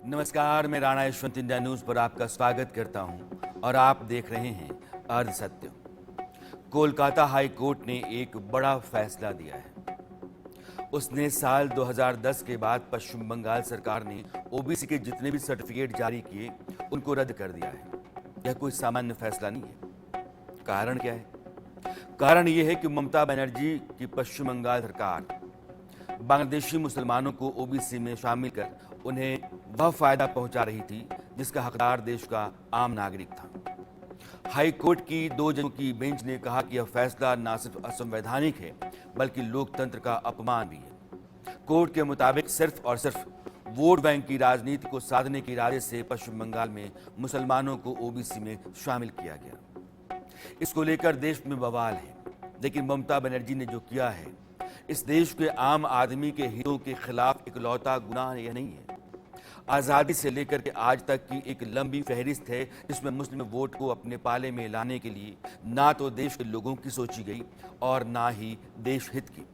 नमस्कार, मैं Rana Yashwant India news पर आपका स्वागत करता हूं और आप देख रहे हैं अर्ध सत्य। कोलकाता हाई कोर्ट ने एक बड़ा फैसला दिया है। उसने साल 2010 के बाद पश्चिम बंगाल सरकार ने ओबीसी के जितने भी सर्टिफिकेट जारी किए उनको रद्द कर दिया है। यह कोई सामान्य फैसला नहीं है। कारण क्या है? कारण यह है कि ममता बनर्जी की पश्चिम बंगाल सरकार बांग्लादेशी मुसलमानों को ओबीसी में शामिल कर उन्हें वह फायदा पहुंचा रही थी जिसका हकदार देश का आम नागरिक था। हाई कोर्ट की 2 जजों की बेंच ने कहा कि यह फैसला न सिर्फ असंवैधानिक है बल्कि लोकतंत्र का अपमान भी है। कोर्ट के मुताबिक सिर्फ और सिर्फ वोट बैंक की राजनीति को साधने के इरादे से पश्चिम बंगाल में मुसलमानों को ओबीसी में शामिल किया गया। इसको लेकर देश में बवाल है, लेकिन ममता बनर्जी ने जो किया है इस देश के आम आदमी के हितों के खिलाफ इकलौता गुनाह यह नहीं है। आज़ादी से लेकर के आज तक की एक लंबी फहरिस्त है जिसमें मुस्लिम वोट को अपने पाले में लाने के लिए ना तो देश के लोगों की सोची गई और ना ही देश हित की।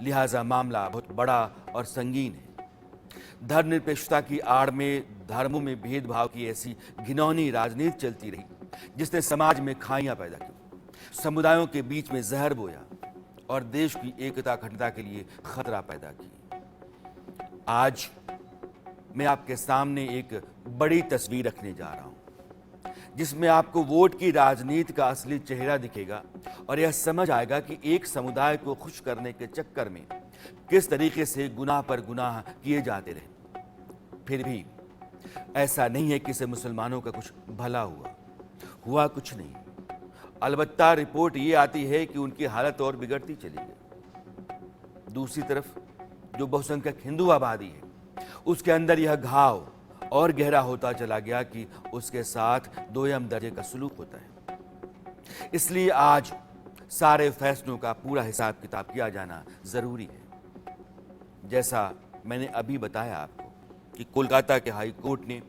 लिहाजा मामला बहुत बड़ा और संगीन है। धर्मनिरपेक्षता की आड़ में धर्मों में भेदभाव की ऐसी घिनौनी राजनीति चलती रही जिसने समाज में खाइयां पैदा की, समुदायों के बीच में जहर बोया और देश की एकता अखंडता के लिए खतरा पैदा की। आज मैं आपके सामने एक बड़ी तस्वीर रखने जा रहा हूं जिसमें आपको वोट की राजनीति का असली चेहरा दिखेगा और यह समझ आएगा कि एक समुदाय को खुश करने के चक्कर में किस तरीके से गुनाह पर गुनाह किए जाते रहे। फिर भी ऐसा नहीं है कि इससे मुसलमानों का कुछ भला हुआ कुछ नहीं। अलबत्ता रिपोर्ट ये आती है कि उनकी हालत और बिगड़ती चली गई। दूसरी तरफ जो बहुसंख्यक हिंदू आबादी है उसके अंदर यह घाव और गहरा होता चला गया कि उसके साथ दोयम दर्जे का सलूक होता है। इसलिए आज सारे फैसलों का पूरा हिसाब किताब किया जाना जरूरी है। जैसा मैंने अभी बताया आपको कि कोलकाता के हाई कोर्ट ने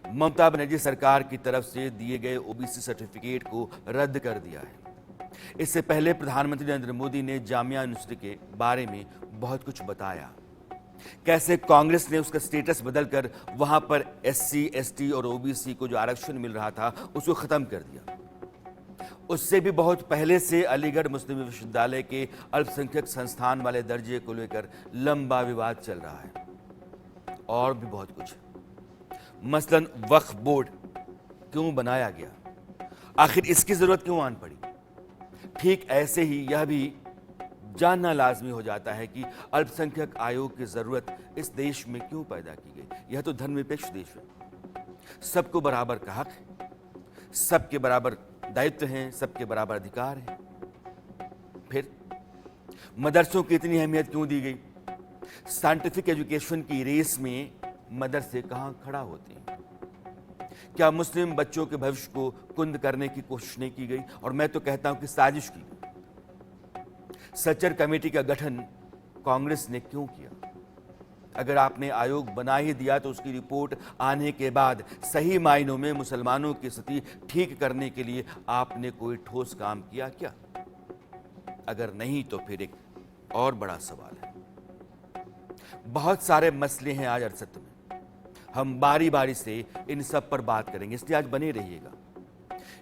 ममता बनर्जी सरकार की तरफ से दिए गए ओबीसी सर्टिफिकेट को रद्द कर दिया है। इससे पहले प्रधानमंत्री नरेंद्र मोदी ने जामिया यूनिवर्सिटी के बारे में बहुत कुछ बताया, कैसे कांग्रेस ने उसका स्टेटस बदलकर वहां पर एससी, एसटी और ओबीसी को जो आरक्षण मिल रहा था उसको खत्म कर दिया। उससे भी बहुत पहले से अलीगढ़ मुस्लिम विश्वविद्यालय के अल्पसंख्यक संस्थान वाले दर्जे को लेकर लंबा विवाद चल रहा है और भी बहुत कुछ। मसलन वक्फ बोर्ड क्यों बनाया गया, आखिर इसकी जरूरत क्यों आन पड़ी। ठीक ऐसे ही यह भी जानना लाजमी हो जाता है कि अल्पसंख्यक आयोग की जरूरत इस देश में क्यों पैदा की गई। यह तो धर्मनिरपेक्ष देश है, सबको बराबर का हक है, सबके बराबर दायित्व हैं, सबके बराबर अधिकार हैं। फिर मदरसों की इतनी अहमियत क्यों दी गई? साइंटिफिक एजुकेशन की रेस में मदरसे कहां खड़ा होते हैं? क्या मुस्लिम बच्चों के भविष्य को कुंद करने की कोशिश नहीं की गई? और मैं तो कहता हूं कि साजिश की गई। सच्चर कमेटी का गठन कांग्रेस ने क्यों किया? अगर आपने आयोग बना ही दिया तो उसकी रिपोर्ट आने के बाद सही मायनों में मुसलमानों की स्थिति ठीक करने के लिए आपने कोई ठोस काम किया क्या? अगर नहीं तो फिर एक और बड़ा सवाल है। बहुत सारे मसले हैं आज अरसत में, हम बारी बारी से इन सब पर बात करेंगे, इसलिए आज बने रहिएगा।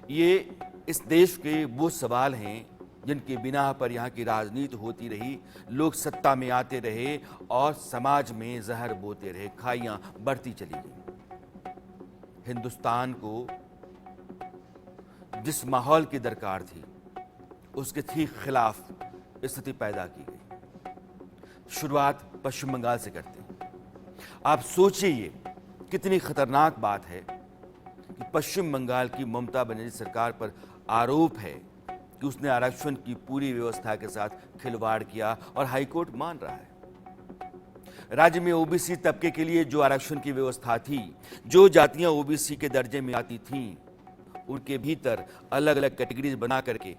ये इस देश के वो सवाल हैं जिनके बिना पर यहाँ की राजनीति होती रही, लोग सत्ता में आते रहे और समाज में जहर बोते रहे, खाइयां बढ़ती चली गई। हिंदुस्तान को जिस माहौल की दरकार थी उसके ठीक खिलाफ स्थिति पैदा की गई। शुरुआत पश्चिम बंगाल से करते हैं। आप सोचिए कितनी खतरनाक बात है कि पश्चिम बंगाल की ममता बनर्जी सरकार पर आरोप है कि उसने आरक्षण की पूरी व्यवस्था के साथ खिलवाड़ किया और हाईकोर्ट मान रहा है। राज्य में ओबीसी तबके के लिए जो आरक्षण की व्यवस्था थी, जो जातियां ओबीसी के दर्जे में आती थीं, उनके भीतर अलग अलग कैटेगरीज बना करके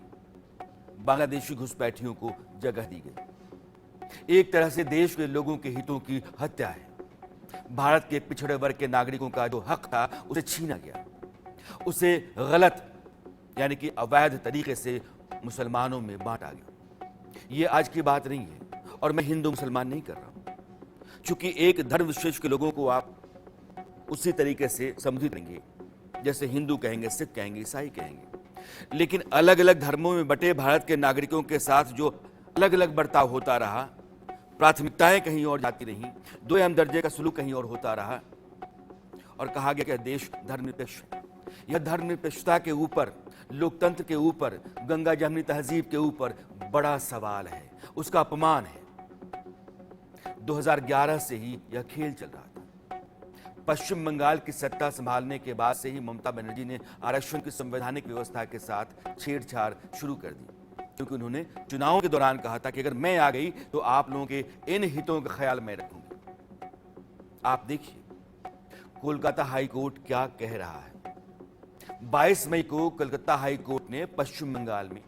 बांग्लादेशी घुसपैठियों को जगह दी गई। एक तरह से देश के लोगों के हितों की हत्या है। भारत के पिछड़े वर्ग के नागरिकों का जो हक था उसे छीना गया, उसे गलत यानी कि अवैध तरीके से मुसलमानों में बांटा गया। ये आज की बात नहीं है और मैं हिंदू मुसलमान नहीं कर रहा हूं। चूंकि एक धर्म विशेष के लोगों को आप उसी तरीके से संबोधित करेंगे जैसे हिंदू कहेंगे, सिख कहेंगे, ईसाई कहेंगे। लेकिन अलग अलग धर्मों में बटे भारत के नागरिकों के साथ जो अलग अलग बर्ताव होता रहा, प्राथमिकताएं कहीं और जाती रहीं, दो अहम दर्जे का सलूक कहीं और होता रहा, और कहा गया कि देश धर्मनिरपेक्ष है। यह धर्मनिरपेक्षता के ऊपर, लोकतंत्र के ऊपर, गंगा जमनी तहजीब के ऊपर बड़ा सवाल है, उसका अपमान है। 2011 से ही यह खेल चल रहा था। पश्चिम बंगाल की सत्ता संभालने के बाद से ही ममता बनर्जी ने आरक्षण की संवैधानिक व्यवस्था के साथ छेड़छाड़ शुरू कर दी, क्योंकि उन्होंने चुनावों के दौरान कहा था कि अगर मैं आ गई तो आप लोगों के इन हितों का ख्याल मैं रखूंगी। आप देखिए कोलकाता हाई कोर्ट क्या कह रहा है। 22 मई को कलकत्ता हाई कोर्ट ने पश्चिम बंगाल में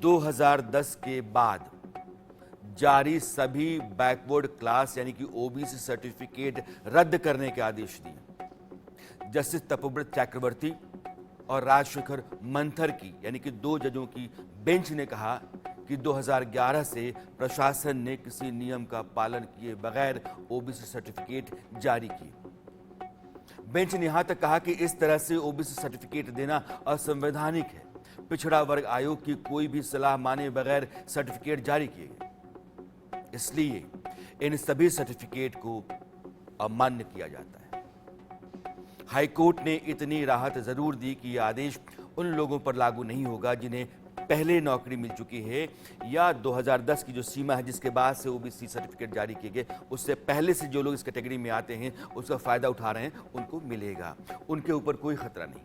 2010 के बाद जारी सभी बैकवर्ड क्लास यानी कि ओबीसी सर्टिफिकेट रद्द करने के आदेश दिए। जस्टिस तपोव्रत चक्रवर्ती और राजशेखर मंथर की यानी कि 2 जजों की बेंच ने कहा कि 2011 से प्रशासन ने किसी नियम का पालन किए बगैर ओबीसी सर्टिफिकेट जारी किए। बेंच ने यहां तक कहा कि इस तरह से ओबीसी सर्टिफिकेट देना असंवैधानिक है। पिछड़ा वर्ग आयोग की कोई भी सलाह माने बगैर सर्टिफिकेट जारी किए गए, इसलिए इन सभी सर्टिफिकेट को अमान्य किया जाता है। हाईकोर्ट ने इतनी राहत जरूर दी कि यह आदेश उन लोगों पर लागू नहीं होगा जिन्हें पहले नौकरी मिल चुकी है या 2010 की जो सीमा है जिसके बाद से ओबीसी सर्टिफिकेट जारी किए गए, उससे पहले से जो लोग इस कैटेगरी में आते हैं उसका फायदा उठा रहे हैं, उनको मिलेगा, उनके ऊपर कोई खतरा नहीं।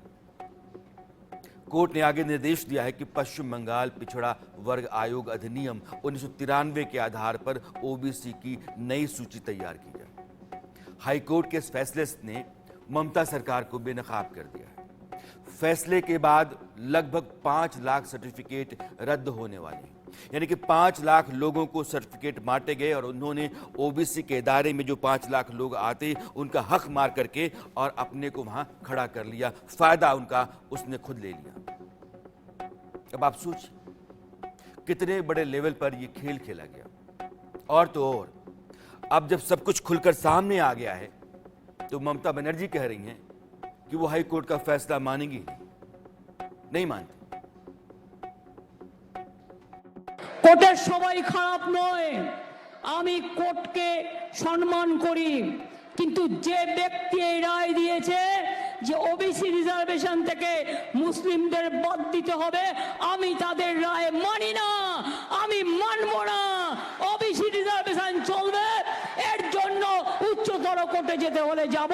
कोर्ट ने आगे निर्देश दिया है कि पश्चिम बंगाल पिछड़ा वर्ग आयोग अधिनियम 1993 के आधार पर ओबीसी की नई सूची तैयार की जाए। हाईकोर्ट के इस फैसले ने ममता सरकार को बेनकाब कर दिया है। फैसले के बाद लगभग 5 लाख सर्टिफिकेट रद्द होने वाले हैं, यानी कि 5 लाख लोगों को सर्टिफिकेट बांटे गए और उन्होंने ओबीसी के दायरे में जो 5 लाख लोग आते उनका हक मार करके और अपने को वहां खड़ा कर लिया, फायदा उनका उसने खुद ले लिया। अब आप सोचिए कितने बड़े लेवल पर यह खेल खेला गया। और तो और अब जब सब कुछ खुलकर सामने आ गया है तो ममता बनर्जी कह रही हैं कि वो हाई कोर्ट का फैसला मानेंगी नहीं मानती। কোর্টের সবাই খারাপ নয়, আমি কোর্টকে সম্মান করি, কিন্তু যে ব্যক্তি এই রায় দিয়েছে যে ওবিসি রিজার্ভেশন থেকে মুসলিমদের বাদ দিতে হবে, আমি তাদের রায় মানি না, আমি মানব না। ওবিসি রিজার্ভেশন চলবে, এর জন্য উচ্চতর কোর্টে যেতে হলে যাব।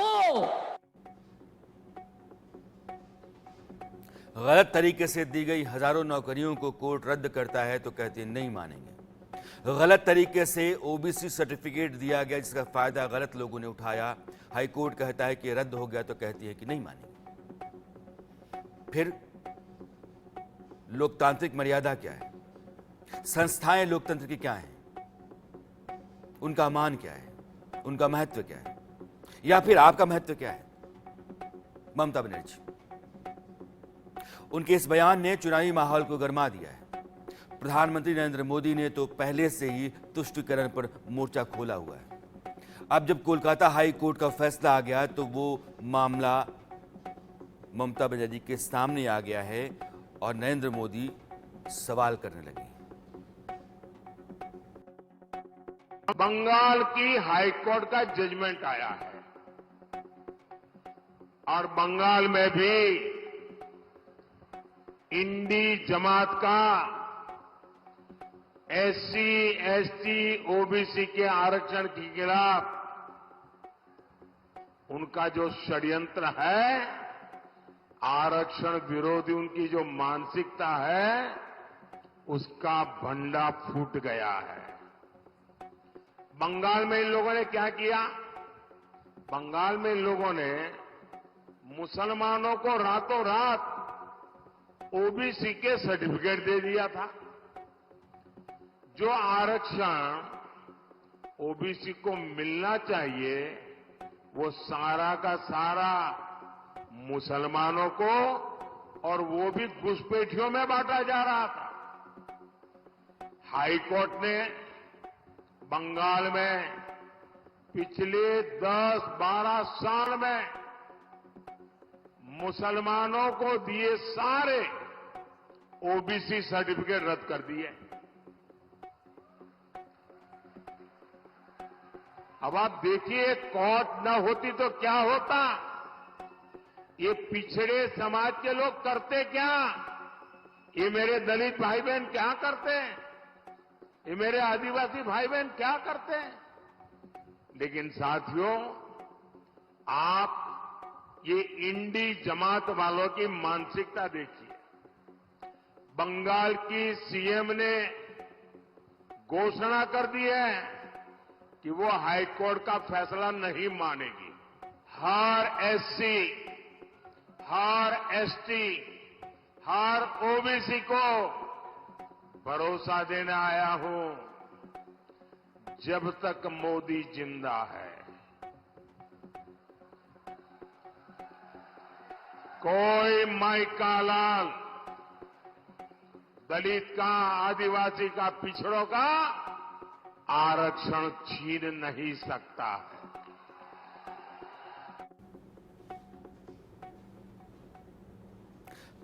गलत तरीके से दी गई हजारों नौकरियों को कोर्ट रद्द करता है तो कहते हैं नहीं मानेंगे। गलत तरीके से ओबीसी सर्टिफिकेट दिया गया जिसका फायदा गलत लोगों ने उठाया, हाई कोर्ट कहता है कि रद्द हो गया तो कहती है कि नहीं मानेंगे। फिर लोकतांत्रिक मर्यादा क्या है, संस्थाएं लोकतंत्र की क्या है, उनका मान क्या है, उनका महत्व क्या है, या फिर आपका महत्व क्या है। ममता बनर्जी उनके इस बयान ने चुनावी माहौल को गरमा दिया है। प्रधानमंत्री नरेंद्र मोदी ने तो पहले से ही तुष्टीकरण पर मोर्चा खोला हुआ है। अब जब कोलकाता हाई कोर्ट का फैसला आ गया तो वो मामला ममता बनर्जी के सामने आ गया है और नरेंद्र मोदी सवाल करने लगे। बंगाल की हाई कोर्ट का जजमेंट आया है और बंगाल में भी इंडी जमात का एससी, एसटी, ओबीसी के आरक्षण के खिलाफ उनका जो षड्यंत्र है, आरक्षण विरोधी उनकी जो मानसिकता है, उसका भंडा फूट गया है। बंगाल में इन लोगों ने क्या किया? बंगाल में इन लोगों ने मुसलमानों को रातों रात ओबीसी के सर्टिफिकेट दे दिया था। जो आरक्षण ओबीसी को मिलना चाहिए वो सारा का सारा मुसलमानों को, और वो भी घुसपैठियों में बांटा जा रहा था। हाई कोर्ट ने बंगाल में पिछले 10-12 साल में मुसलमानों को दिए सारे ओबीसी सर्टिफिकेट रद्द कर दिए। अब आप देखिए, कोर्ट न होती तो क्या होता। ये पिछड़े समाज के लोग करते क्या, ये मेरे दलित भाई बहन क्या करते हैं, ये मेरे आदिवासी भाई बहन क्या करते हैं। लेकिन साथियों, आप ये इंडी जमात वालों की मानसिकता देखिए। बंगाल की सीएम ने घोषणा कर दी है कि वो हाईकोर्ट का फैसला नहीं मानेगी। हर एससी, हर एसटी, हर ओबीसी को भरोसा देने आया हूं, जब तक मोदी जिंदा है कोई माई का लाल, दलित का, आदिवासी का, पिछड़ों का आरक्षण छीन नहीं सकता है।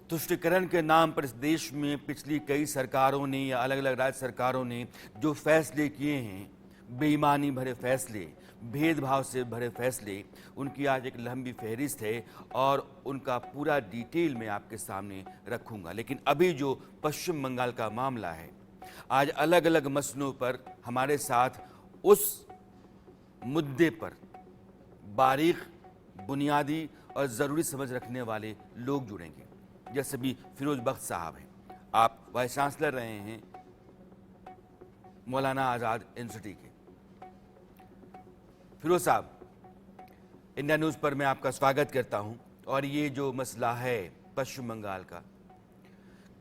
तुष्टीकरण के नाम पर इस देश में पिछली कई सरकारों ने या अलग अलग राज्य सरकारों ने जो फैसले किए हैं, बेईमानी भरे फैसले, भेदभाव से भरे फैसले, उनकी आज एक लंबी फहरिस्त है और उनका पूरा डिटेल मैं आपके सामने रखूंगा। लेकिन अभी जो पश्चिम बंगाल का मामला है, आज अलग अलग मसलों पर हमारे साथ उस मुद्दे पर बारीक, बुनियादी और ज़रूरी समझ रखने वाले लोग जुड़ेंगे, जैसे भी फिरोज बख्त साहब हैं। आप वाइस चांसलर रहे हैं मौलाना आज़ाद यूनिवर्सिटी के। फिरोज साहब, इंडिया न्यूज़ पर मैं आपका स्वागत करता हूं। और ये जो मसला है पश्चिम बंगाल का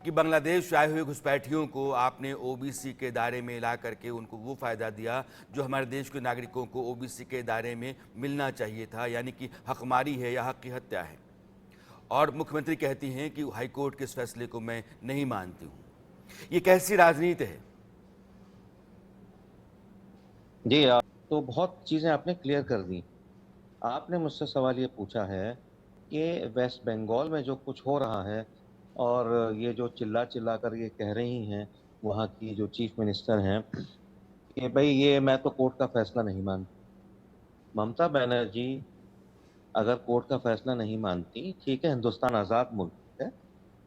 कि बांग्लादेश से आए हुए घुसपैठियों को आपने ओबीसी के दायरे में ला करके उनको वो फ़ायदा दिया जो हमारे देश के नागरिकों को ओबीसी के दायरे में मिलना चाहिए था, यानी कि हकमारी है या हक की हत्या है। और मुख्यमंत्री कहती हैं कि हाईकोर्ट के इस फैसले को मैं नहीं मानती हूं। ये कैसी राजनीति है? जी, आप तो बहुत चीज़ें आपने क्लियर कर दी। आपने मुझसे सवाल ये पूछा है कि वेस्ट बंगाल में जो कुछ हो रहा है और ये जो चिल्ला चिल्ला कर ये कह रही हैं वहाँ की जो चीफ मिनिस्टर हैं कि भाई ये मैं तो कोर्ट का फैसला नहीं मानती। ममता बनर्जी अगर कोर्ट का फैसला नहीं मानती, ठीक है, हिंदुस्तान आज़ाद मुल्क है,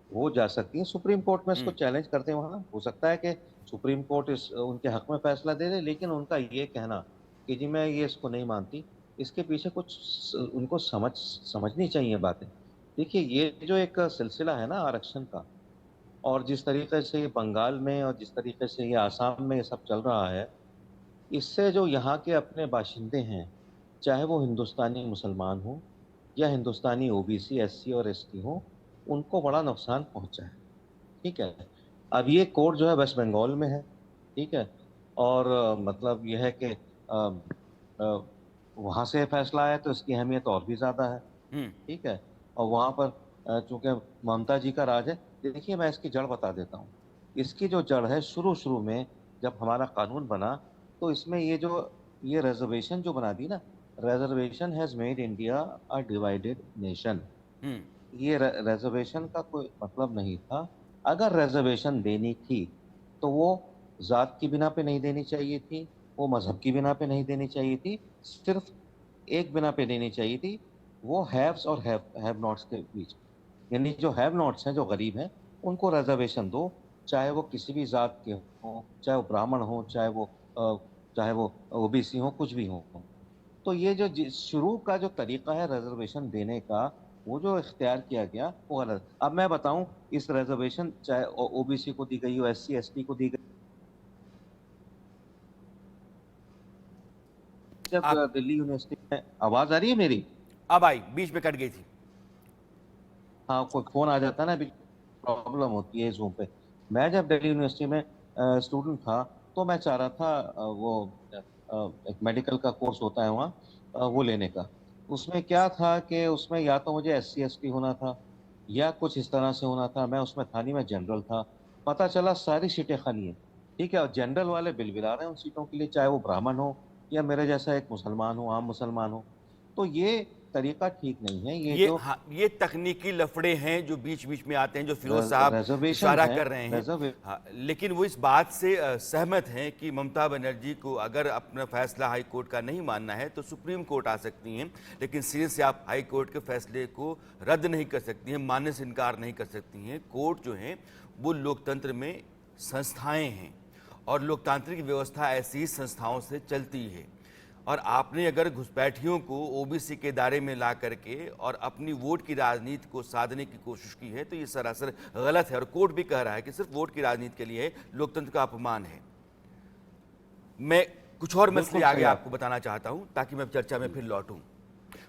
वो जा सकती है सुप्रीम कोर्ट में, इसको चैलेंज करते हैं। वहाँ हो सकता है कि सुप्रीम कोर्ट इस उनके हक में फैसला दे दे, लेकिन उनका ये कहना कि जी मैं ये इसको नहीं मानती, इसके पीछे कुछ उनको समझनी चाहिए बातें। देखिए, ये जो एक सिलसिला है ना आरक्षण का, और जिस तरीके से ये बंगाल में और जिस तरीके से ये आसाम में ये सब चल रहा है, इससे जो यहाँ के अपने बाशिंदे हैं, चाहे वो हिंदुस्तानी मुसलमान हो या हिंदुस्तानी ओबीसी, एससी और एसटी हो, उनको बड़ा नुकसान पहुंचा है। ठीक है, अब ये कोर्ट जो है वेस्ट बंगाल में है, ठीक है, और मतलब यह है कि वहाँ से फैसला आया तो इसकी अहमियत और भी ज़्यादा है। ठीक है, और वहाँ पर चूंकि ममता जी का राज है। देखिए, मैं इसकी जड़ बता देता हूँ। इसकी जो जड़ है, शुरू में जब हमारा कानून बना तो इसमें ये रिजर्वेशन जो बना दी ना, reservation has made India a divided nation. ये रिजर्वेशन का कोई मतलब नहीं था। अगर रिजर्वेशन देनी थी तो वो जात की बिना पे नहीं देनी चाहिए थी, वो मजहब की बिना पे नहीं देनी चाहिए थी, सिर्फ एक बिना पे देनी चाहिए थी, वो हैव्स और हैव नॉट्स के बीच। यानी जो हैव नॉट्स हैं, जो गरीब हैं, उनको रिजर्वेशन दो, चाहे वो किसी भी जात के हों, चाहे वो ब्राह्मण हो, चाहे वो ओबीसी हो, कुछ भी हो। तो ये जो शुरू का जो तरीका है रिजर्वेशन देने का, वो जो इख्तियार किया गया वो गलत। अब मैं बताऊं, इस रिजर्वेशन चाहे ओबीसी को दी गई हो, एससी एसटी को दी गई, जब दिल्ली यूनिवर्सिटी में, आवाज आ रही है मेरी? अब आई, बीच में कट गई थी। हाँ, कोई फोन आ जाता है ना, अभी प्रॉब्लम होती है जूम पे। मैं जब दिल्ली यूनिवर्सिटी में स्टूडेंट था तो मैं चाह रहा था वो एक मेडिकल का कोर्स होता है वहाँ, वो लेने का। उसमें क्या था कि उसमें या तो मुझे एससी एसटी होना था या कुछ इस तरह से होना था। मैं उसमें था नहीं, मैं जनरल था। पता चला सारी सीटें खाली हैं। ठीक है, और जनरल वाले बिलबिला रहे हैं उन सीटों के लिए, चाहे वो ब्राह्मण हो, या मेरे जैसा एक मुसलमान हो, आम मुसलमान हो। तो ये तरीका ठीक नहीं है। ये जो हाँ, ये तकनीकी लफड़े हैं जो बीच बीच में आते हैं, जो फिरोज साहब रिजर्वेशन इशारा है, कर रहे हैं। रिजर्वे हाँ, लेकिन वो इस बात से सहमत हैं कि ममता बनर्जी को अगर अपना फैसला हाई कोर्ट का नहीं मानना है तो सुप्रीम कोर्ट आ सकती हैं, लेकिन सिरे से आप हाई कोर्ट के फैसले को रद्द नहीं कर सकती हैं, मानने से इनकार नहीं कर सकती हैं। कोर्ट जो हैं वो लोकतंत्र में संस्थाएं हैं और लोकतांत्रिक व्यवस्था ऐसी संस्थाओं से चलती है। और आपने अगर घुसपैठियों को ओबीसी के दायरे में ला करके और अपनी वोट की राजनीति को साधने की कोशिश की है तो ये सरासर गलत है। और कोर्ट भी कह रहा है कि सिर्फ वोट की राजनीति के लिए लोकतंत्र का अपमान है। मैं कुछ और मसले आगे आपको बताना चाहता हूं ताकि मैं चर्चा में फिर लौटूं।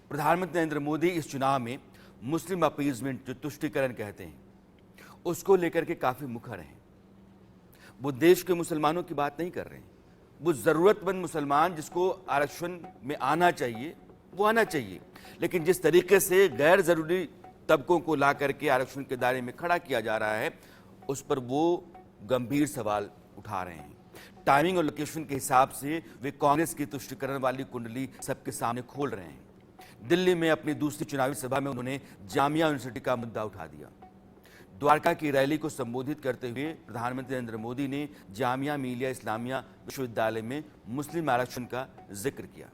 प्रधानमंत्री नरेंद्र मोदी इस चुनाव में मुस्लिम अपीजमेंट, जो तुष्टीकरण कहते हैं, उसको लेकर के काफी मुखर हैं। वो देश के मुसलमानों की बात नहीं कर रहे हैं। वो जरूरतमंद मुसलमान जिसको आरक्षण में आना चाहिए वो आना चाहिए, लेकिन जिस तरीके से गैर जरूरी तबकों को ला करके आरक्षण के दायरे में खड़ा किया जा रहा है उस पर वो गंभीर सवाल उठा रहे हैं। टाइमिंग और लोकेशन के हिसाब से वे कांग्रेस की तुष्टीकरण वाली कुंडली सबके सामने खोल रहे हैं। दिल्ली में अपनी दूसरी चुनावी सभा में उन्होंने जामिया यूनिवर्सिटी का मुद्दा उठा दिया। द्वारका की रैली को संबोधित करते हुए प्रधानमंत्री नरेंद्र मोदी ने जामिया मिलिया इस्लामिया विश्वविद्यालय में मुस्लिम आरक्षण का जिक्र किया।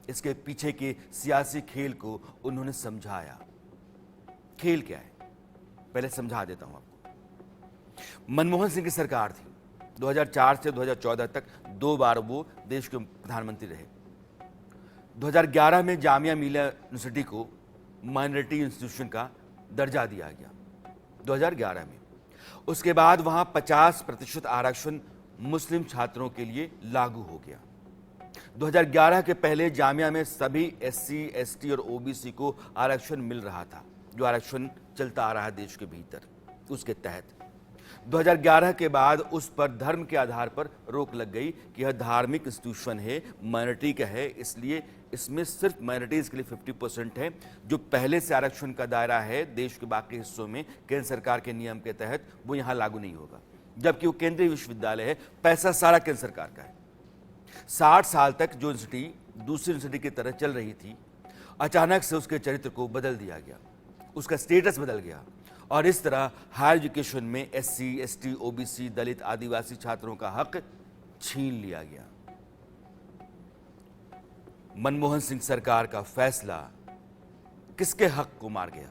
इसके पीछे के सियासी खेल को उन्होंने समझाया। खेल क्या है पहले समझा देता हूं आपको। मनमोहन सिंह की सरकार थी। 2004 से 2014 तक 2 बार वो देश के प्रधानमंत्री रहे। 2011 में जामिया मिलिया यूनिवर्सिटी को माइनॉरिटी इंस्टीट्यूशन का दर्जा दिया गया 2011 में। उसके बाद वहां 50% आरक्षण मुस्लिम छात्रों के लिए लागू हो गया। 2011 के पहले जामिया में सभी एससी, एसटी और ओबीसी को आरक्षण मिल रहा था, जो आरक्षण चलता आ रहा है देश के भीतर। उसके तहत 2011 के बाद उस पर धर्म के आधार पर रोक लग गई कि यह धार्मिक इंस्टीट्यूशन है, माइनॉरिटी का है, इसलिए इसमें सिर्फ माइनॉरिटीज के लिए 50% है। जो पहले से आरक्षण का दायरा है देश के बाकी हिस्सों में केंद्र सरकार के नियम के तहत, वो यहां लागू नहीं होगा, जबकि वो केंद्रीय विश्वविद्यालय है, पैसा सारा केंद्र सरकार का है। 60 साल तक जो यूनिवर्सिटी दूसरी यूनिवर्सिटी की तरह चल रही थी, अचानक से उसके चरित्र को बदल दिया गया, उसका स्टेटस बदल गया और इस तरह हायर एजुकेशन में एससी, एसटी, ओबीसी, दलित, आदिवासी छात्रों का हक छीन लिया गया। मनमोहन सिंह सरकार का फैसला किसके हक को मार गया,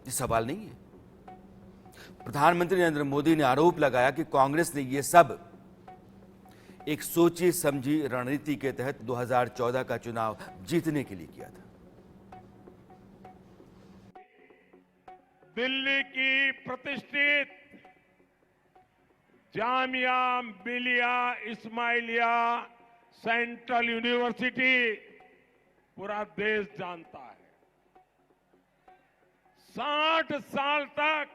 ये सवाल नहीं है। प्रधानमंत्री नरेंद्र मोदी ने आरोप लगाया कि कांग्रेस ने यह सब एक सोची समझी रणनीति के तहत 2014 का चुनाव जीतने के लिए किया था। दिल्ली की प्रतिष्ठित जामिया मिलिया इस्माइलिया सेंट्रल यूनिवर्सिटी पूरा देश जानता है। 60 साल तक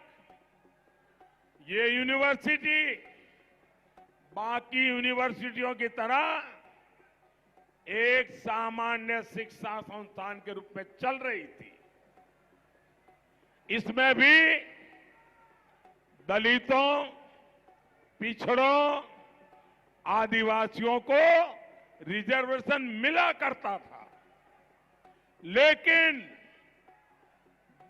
ये यूनिवर्सिटी बाकी यूनिवर्सिटियों की तरह एक सामान्य शिक्षा संस्थान के रूप में चल रही थी। इसमें भी दलितों, पिछड़ों, आदिवासियों को रिजर्वेशन मिला करता था, लेकिन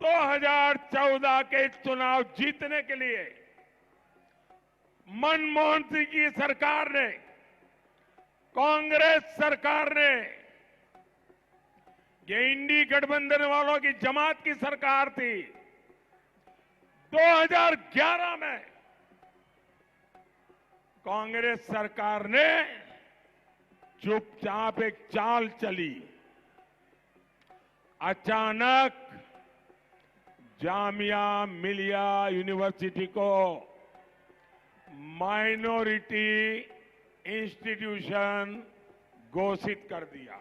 2014 के चुनाव जीतने के लिए मनमोहन सिंह की सरकार ने, कांग्रेस सरकार ने, ये इंडी गठबंधन वालों की जमात की सरकार थी, 2011 में कांग्रेस सरकार ने चुपचाप एक चाल चली। अचानक जामिया मिलिया यूनिवर्सिटी को माइनॉरिटी इंस्टीट्यूशन घोषित कर दिया।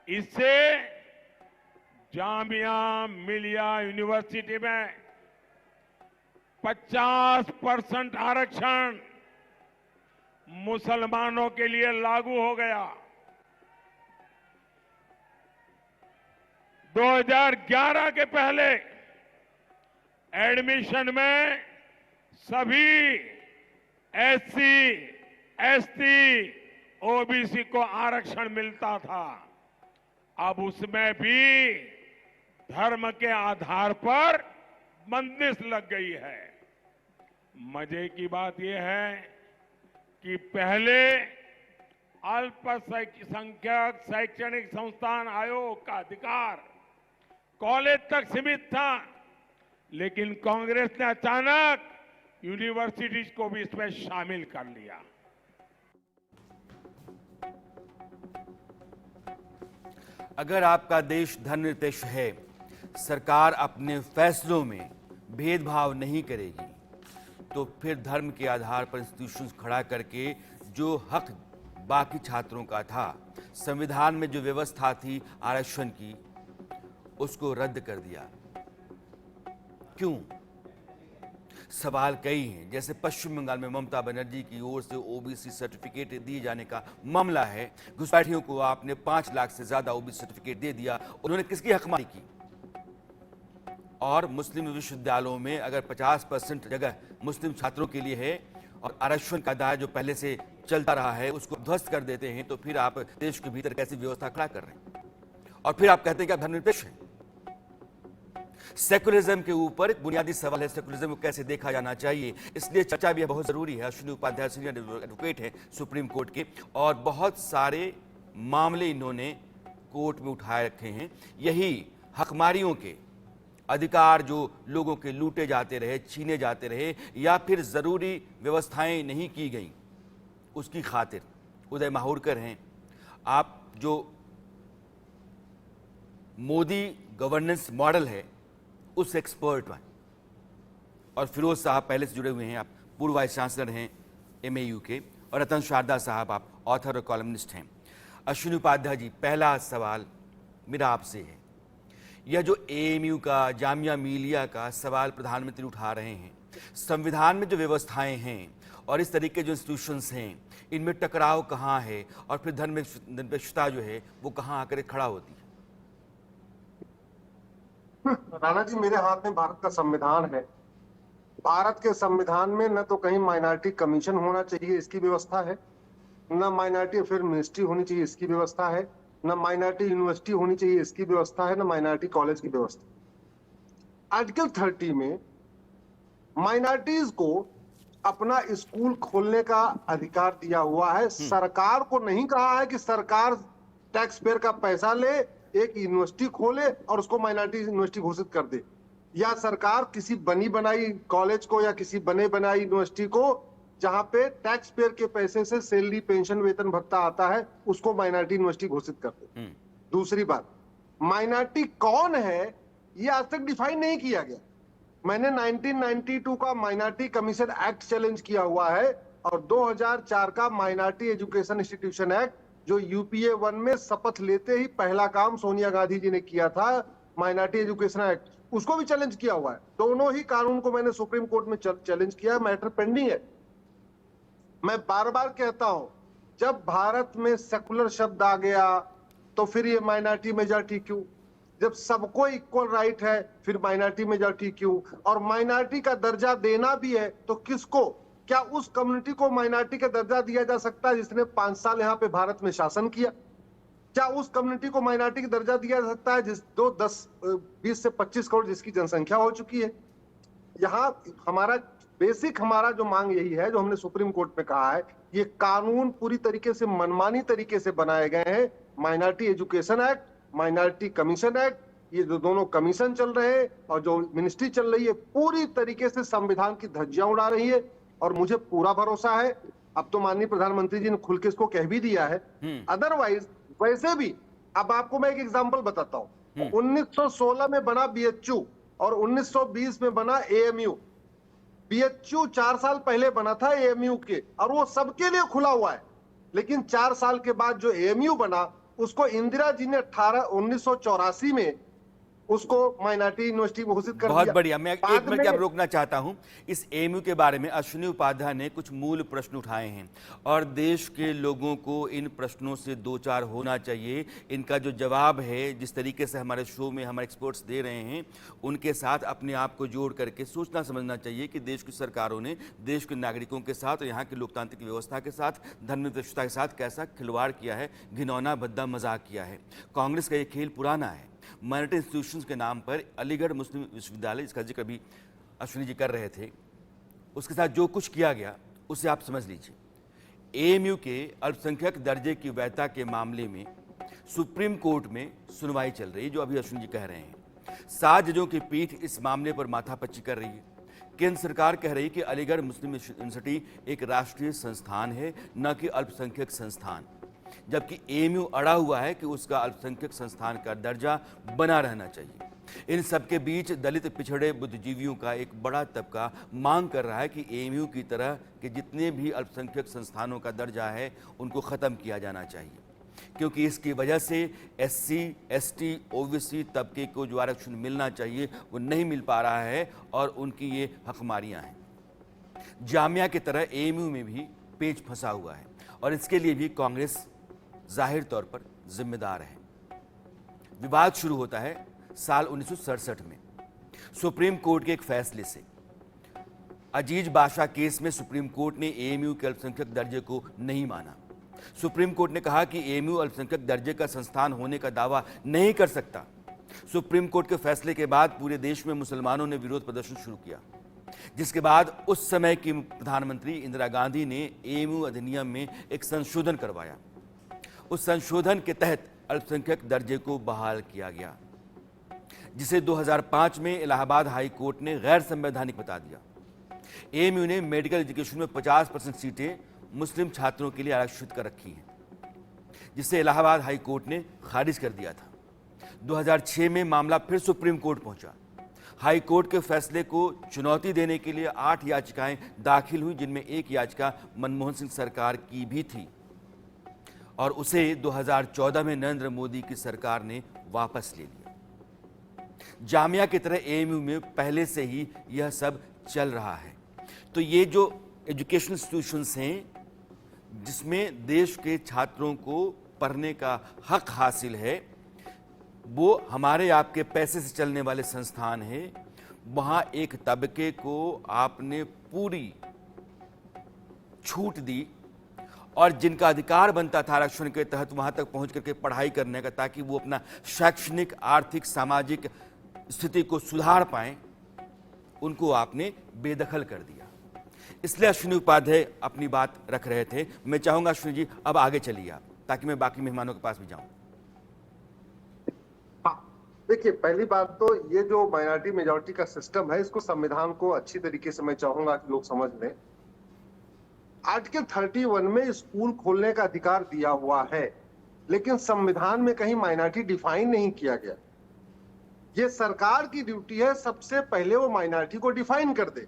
इससे जामिया मिलिया यूनिवर्सिटी में 50% आरक्षण मुसलमानों के लिए लागू हो गया। 2011 के पहले एडमिशन में सभी एससी, एसटी, ओबीसी को आरक्षण मिलता था, अब उसमें भी धर्म के आधार पर बंदिश लग गई है। मजे की बात यह है कि पहले अल्पसंख्यक शैक्षणिक संस्थान आयोग का अधिकार कॉलेज तक सीमित था, लेकिन कांग्रेस ने अचानक यूनिवर्सिटीज को भी इसमें शामिल कर लिया। अगर आपका देश धर्मनिरपेक्ष है, सरकार अपने फैसलों में भेदभाव नहीं करेगी, तो फिर धर्म के आधार पर इंस्टीट्यूशंस खड़ा करके जो हक बाकी छात्रों का था, संविधान में जो व्यवस्था थी आरक्षण की, उसको रद्द कर दिया। क्यों? सवाल कई हैं। जैसे पश्चिम बंगाल में ममता बनर्जी की ओर से ओबीसी सर्टिफिकेट दिए जाने का मामला है। घुसपैठियों को आपने 5 लाख से ज्यादा ओबीसी सर्टिफिकेट दे दिया, उन्होंने किसकी हकमारी की? और मुस्लिम विश्वविद्यालयों में अगर 50% जगह मुस्लिम छात्रों के लिए है और आरक्षण का दायरा जो पहले से चलता रहा है उसको ध्वस्त कर देते हैं, तो फिर आप देश के भीतर कैसी व्यवस्था खड़ा कर रहे हैं? और फिर आप कहते हैं कि आप धर्मनिरपेक्ष हैं। सेकुलरिज्म के ऊपर एक बुनियादी सवाल है, सेकुलरिज्म को कैसे देखा जाना चाहिए, इसलिए चर्चा भी बहुत जरूरी है। अश्विनी उपाध्याय सीनियर एडवोकेट हैं सुप्रीम कोर्ट के, और बहुत सारे मामले इन्होंने कोर्ट में उठाए रखे हैं। यही हकमारियों के अधिकार जो लोगों के लूटे जाते रहे, छीने जाते रहे, या फिर जरूरी व्यवस्थाएं नहीं की गई, उसकी खातिर उदय माहुरकर हैं। आप जो मोदी गवर्नेंस मॉडल है उस एक्सपर्ट हैं। और फिरोज साहब पहले से जुड़े हुए हैं, आप पूर्व वाइस चांसलर हैं एमएयू के, और रतन शारदा साहब आप ऑथर और कॉलमनिस्ट हैं। अश्विनी उपाध्याय जी, पहला सवाल मेरा आपसे है, यह जो एएमयू का, जामिया मिलिया का सवाल प्रधानमंत्री उठा रहे हैं, संविधान में जो व्यवस्थाएं हैं और इस तरीके जो इंस्टीट्यूशंस हैं, इनमें टकराव कहाँ है, और फिर धर्मनिरपेक्षता जो है वो कहाँ आकर खड़ा होती है? राणा जी, मेरे हाथ में भारत का संविधान है। भारत के संविधान में न तो कहीं माइनॉरिटी कमीशन होना चाहिए, इसकी व्यवस्था है, न माइनॉरिटी अफेयर मिनिस्ट्री होनी चाहिए, इसकी व्यवस्था है, न माइनॉरिटी यूनिवर्सिटी होनी चाहिए, इसकी व्यवस्था है, न माइनॉरिटी कॉलेज की व्यवस्था। आर्टिकल 30 में माइनॉरिटीज को अपना स्कूल खोलने का अधिकार दिया हुआ है। सरकार को नहीं कहा है कि सरकार टैक्स पेयर का पैसा ले, एक यूनिवर्सिटी खोले और उसको माइनॉरिटी यूनिवर्सिटी घोषित कर दे, या सरकार किसी बनी बनाई कॉलेज को या किसी बने बनाई यूनिवर्सिटी को जहां पे टैक्स पेयर के पैसे से सैलरी, पेंशन, वेतन भत्ता आता है, उसको माइनॉरिटी यूनिवर्सिटी घोषित कर दे। दूसरी बात, माइनॉरिटी कौन है ये आज तक डिफाइन नहीं किया गया। मैंने 1992 का माइनॉरिटी कमीशन एक्ट चैलेंज किया हुआ है, और 2004 का माइनॉरिटी एजुकेशन इंस्टीट्यूशन एक्ट, जो यूपीए 1 में शपथ लेते ही पहला काम सोनिया गांधी जी ने किया था, माइनॉरिटी एजुकेशन एक्ट, उसको भी चैलेंज किया हुआ है। दोनों ही कानून को मैंने सुप्रीम कोर्ट में चैलेंज किया, मैटर पेंडिंग है। मैं बार बार कहता हूं, जब भारत में सेकुलर शब्द आ गया तो फिर ये माइनॉरिटी मेजॉरिटी क्यों? जब सबको इक्वल राइट है फिर माइनॉरिटी मेजॉरिटी क्यों? और माइनॉरिटी का दर्जा देना भी है तो किसको? क्या उस कम्युनिटी को माइनॉरिटी का दर्जा दिया जा सकता है जिसने 5 साल यहाँ पे भारत में शासन किया? क्या उस कम्युनिटी को माइनॉरिटी का दर्जा दिया जा सकता है जिस 20 से 25 करोड़ जिसकी जनसंख्या हो चुकी है? यहाँ हमारा बेसिक जो मांग यही है, जो हमने सुप्रीम कोर्ट में कहा है, ये कानून पूरी तरीके से मनमानी तरीके से बनाए गए हैं। Minority education act, minority commission act, ये जो दोनों कमीशन चल रहे हैं और जो मिनिस्ट्री चल रही है, पूरी तरीके से संविधान की धज्जियां उड़ा रही है। और मुझे पूरा भरोसा है, अब तो माननीय प्रधानमंत्री जी ने खुल के इसको कह भी दिया है। अदरवाइज वैसे भी, अब आपको मैं एक एग्जांपल बताता हूं, 1916 में बना बीएचयू और 1920 में बना एएमयू। बीएचयू 4 साल पहले बना था एएमयू के, और वो सबके लिए खुला हुआ है। लेकिन 4 साल के बाद जो एएमयू बना, उसको इंदिरा जी ने 1984 में उसको माइनॉरिटी यूनिवर्सिटी घोषित कर बहुत दिया। बढ़िया। मैं एक बाद मिनट में आप रोकना चाहता हूं। इस एएमयू के बारे में अश्विनी उपाध्याय ने कुछ मूल प्रश्न उठाए हैं और देश के लोगों को इन प्रश्नों से दो चार होना चाहिए। इनका जो जवाब है, जिस तरीके से हमारे शो में हमारे एक्सपर्ट्स दे रहे हैं, उनके साथ अपने आप को जोड़ करके सोचना समझना चाहिए कि देश की सरकारों ने देश के नागरिकों के साथ और यहाँ की लोकतांत्रिक व्यवस्था के साथ, धर्मनिरपेक्षता के साथ कैसा खिलवाड़ किया है, घिनौना भद्दा मजाक किया है। कांग्रेस का ये खेल पुराना है। माइनॉरिटी इंस्टीट्यूशंस के नाम पर अलीगढ़ मुस्लिम विश्वविद्यालय, जिसका जिक्र अभी अश्विनी जी कर रहे थे, उसके साथ जो कुछ किया गया उसे आप समझ लीजिए। एएमयू के अल्पसंख्यक दर्जे की वैधता के मामले में सुप्रीम कोर्ट में सुनवाई चल रही है, जो अभी अश्विनी जी कह रहे हैं। 7 जजों की पीठ इस मामले पर माथापच्ची कर रही है। केंद्र सरकार कह रही है कि अलीगढ़ मुस्लिम यूनिवर्सिटी एक राष्ट्रीय संस्थान है, न कि अल्पसंख्यक संस्थान, जबकि एएमयू अड़ा हुआ है कि उसका अल्पसंख्यक संस्थान का दर्जा बना रहना चाहिए। इन सबके बीच दलित पिछड़े बुद्धिजीवियों का एक बड़ा तबका मांग कर रहा है कि एएमयू की तरह के जितने भी अल्पसंख्यक संस्थानों का दर्जा है उनको ख़त्म किया जाना चाहिए, क्योंकि इसकी वजह से एससी, एसटी, ओबीसी तबके को जो आरक्षण मिलना चाहिए वो नहीं मिल पा रहा है और उनकी ये हकमारियाँ हैं। जामिया की तरह एएमयू में भी पेच फंसा हुआ है और इसके लिए भी कांग्रेस जाहिर तौर पर जिम्मेदार है। विवाद शुरू होता है साल 1967 में सुप्रीम कोर्ट के एक फैसले से। अजीज बादशाह केस में सुप्रीम कोर्ट ने एएमयू के अल्पसंख्यक दर्जे को नहीं माना। सुप्रीम कोर्ट ने कहा कि एएमयू अल्पसंख्यक दर्जे का संस्थान होने का दावा नहीं कर सकता। सुप्रीम कोर्ट के फैसले के बाद पूरे देश में मुसलमानों ने विरोध प्रदर्शन शुरू किया, जिसके बाद उस समय की प्रधानमंत्री इंदिरा गांधी ने एएमयू अधिनियम में एक संशोधन करवाया। उस संशोधन के तहत अल्पसंख्यक दर्जे को बहाल किया गया, जिसे 2005 में इलाहाबाद हाई कोर्ट ने गैर संवैधानिक बता दिया। एएमयू ने मेडिकल एजुकेशन में 50% सीटें मुस्लिम छात्रों के लिए आरक्षित कर रखी हैं, जिसे इलाहाबाद हाई कोर्ट ने खारिज कर दिया था। 2006 में मामला फिर सुप्रीम कोर्ट पहुंचा। हाई कोर्ट के फैसले को चुनौती देने के लिए 8 याचिकाएं दाखिल हुई, जिनमें एक याचिका मनमोहन सिंह सरकार की भी थी और उसे 2014 में नरेंद्र मोदी की सरकार ने वापस ले लिया। जामिया की तरह एएमयू में पहले से ही यह सब चल रहा है। तो ये जो एजुकेशन इंस्टीट्यूशंस हैं, जिसमें देश के छात्रों को पढ़ने का हक हासिल है, वो हमारे आपके पैसे से चलने वाले संस्थान हैं। वहाँ एक तबके को आपने पूरी छूट दी और जिनका अधिकार बनता था आरक्षण के तहत वहाँ तक पहुँच करके पढ़ाई करने का, ताकि वो अपना शैक्षणिक, आर्थिक, सामाजिक स्थिति को सुधार पाएं, उनको आपने बेदखल कर दिया। इसलिए अश्विनी उपाध्याय अपनी बात रख रहे थे। मैं चाहूंगा अश्विनी जी अब आगे चलिए आप, ताकि मैं बाकी मेहमानों के पास भी जाऊं। देखिए, पहली बात तो ये जो माइनॉरिटी मेजॉरिटी का सिस्टम है, इसको संविधान को अच्छी तरीके से मैं चाहूंगा कि लोग समझ लें। आर्टिकल 31 में स्कूल खोलने का अधिकार दिया हुआ है, लेकिन संविधान में कहीं माइनॉरिटी डिफाइन नहीं किया गया। ये सरकार की ड्यूटी है सबसे पहले वो माइनॉरिटी को डिफाइन कर दे।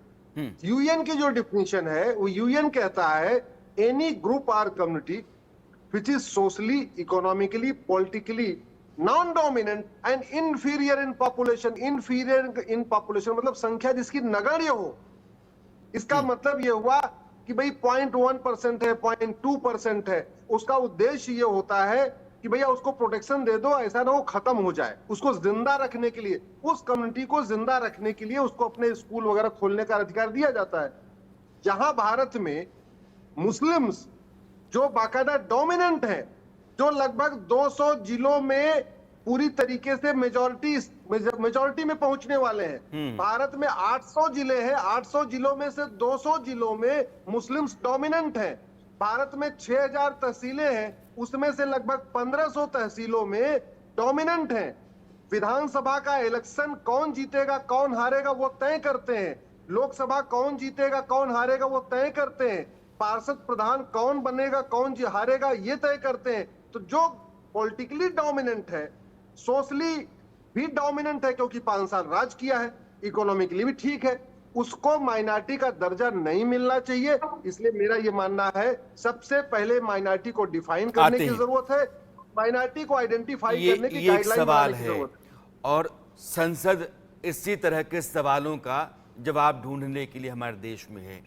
यूएन की जो डिफिनीशन है, वो यूएन कहता है any group or community which is socially, economically, politically non dominant and inferior in population. Inferior in population मतलब संख्या जिसकी नगण्य हो। इसका मतलब ये हुआ कि भाई 0.1% है, 0.2% है, उसका उद्देश्य ये होता है कि भैया उसको प्रोटेक्शन दे दो, ऐसा ना वो खत्म हो जाए। उसको जिंदा रखने के लिए, उस कम्युनिटी को जिंदा रखने के लिए उसको अपने स्कूल वगैरह खोलने का अधिकार दिया जाता है। जहां भारत में मुस्लिम्स जो बाकायदा डोमिनेंट है, जो लगभग 200 जिलों में पूरी तरीके से मेजॉरिटी में पहुंचने वाले हैं। भारत में 800 जिले हैं, 800 जिलों में से 200 जिलों में मुस्लिम्स डोमिनेंट हैं। भारत में 6000 तहसीलें हैं, उसमें से लगभग 1500 तहसीलों में डोमिनेंट हैं। विधानसभा का इलेक्शन कौन जीतेगा कौन हारेगा वो तय करते हैं। लोकसभा कौन जीतेगा कौन हारेगा वो तय करते हैं। पार्षद प्रधान कौन बनेगा कौन हारेगा ये तय करते हैं। तो जो पॉलिटिकली डोमिनेंट है, सोशली भी डोमिनेंट है क्योंकि 5 साल राज किया है, इकोनॉमिकली भी ठीक है, उसको माइनॉरिटी का दर्जा नहीं मिलना चाहिए। इसलिए मेरा ये मानना है सबसे पहले माइनॉरिटी को डिफाइन करने की जरूरत है, माइनॉरिटी को आइडेंटिफाई करने की गाइडलाइन बनाने की जरूरत है। और संसद इसी तरह के सवालों का जवाब ढूंढने के लिए हमारे देश में है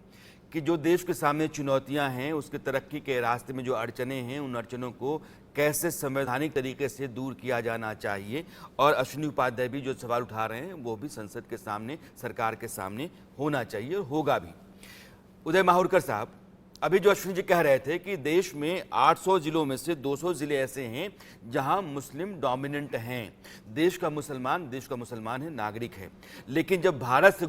कि जो देश के सामने चुनौतियां हैं, उसके तरक्की के रास्ते में जो अड़चने हैं, उन अड़चनों को कैसे संवैधानिक तरीके से दूर किया जाना चाहिए। और अश्विनी उपाध्याय भी जो सवाल उठा रहे हैं वो भी संसद के सामने, सरकार के सामने होना चाहिए और होगा भी। उदय माहुरकर साहब, अभी जो अश्विनी जी कह रहे थे कि देश में 800 जिलों में से 200 जिले ऐसे हैं जहां मुस्लिम डोमिनेंट हैं। देश का मुसलमान है, नागरिक है। लेकिन जब भारत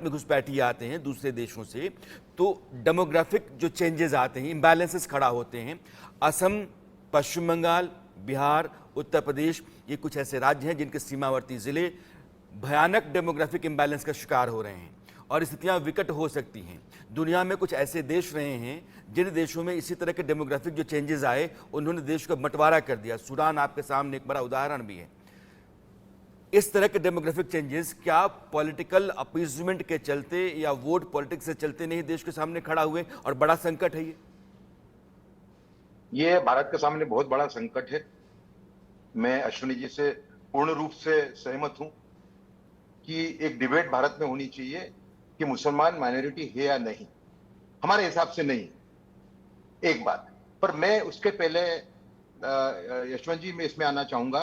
में घुसपैठिए आते हैं दूसरे देशों से, तो डेमोग्राफिक जो चेंजेस आते हैं, इम्बैलेंसेस खड़ा होते हैं। असम, पश्चिम बंगाल, बिहार, उत्तर प्रदेश, ये कुछ ऐसे राज्य हैं जिनके सीमावर्ती जिले भयानक डेमोग्राफिक इम्बैलेंस का शिकार हो रहे हैं और स्थितियां विकट हो सकती हैं। दुनिया में कुछ ऐसे देश रहे हैं जिन देशों में इसी तरह के डेमोग्राफिक जो चेंजेस आए, उन्होंने देश को बंटवारा कर दिया। सूडान आपके सामने एक बड़ा उदाहरण भी है। इस तरह के डेमोग्राफिक चेंजेस क्या पॉलिटिकल अपीजमेंट के चलते या वोट पॉलिटिक्स से चलते नहीं देश के सामने खड़ा हुए और बड़ा संकट है ये भारत के सामने बहुत बड़ा संकट है। मैं अश्विनी जी से पूर्ण रूप से सहमत हूं कि एक डिबेट भारत में होनी चाहिए कि मुसलमान माइनॉरिटी है या नहीं। हमारे हिसाब से नहीं, एक बात। पर मैं उसके पहले यशवंत जी, मैं इसमें आना चाहूंगा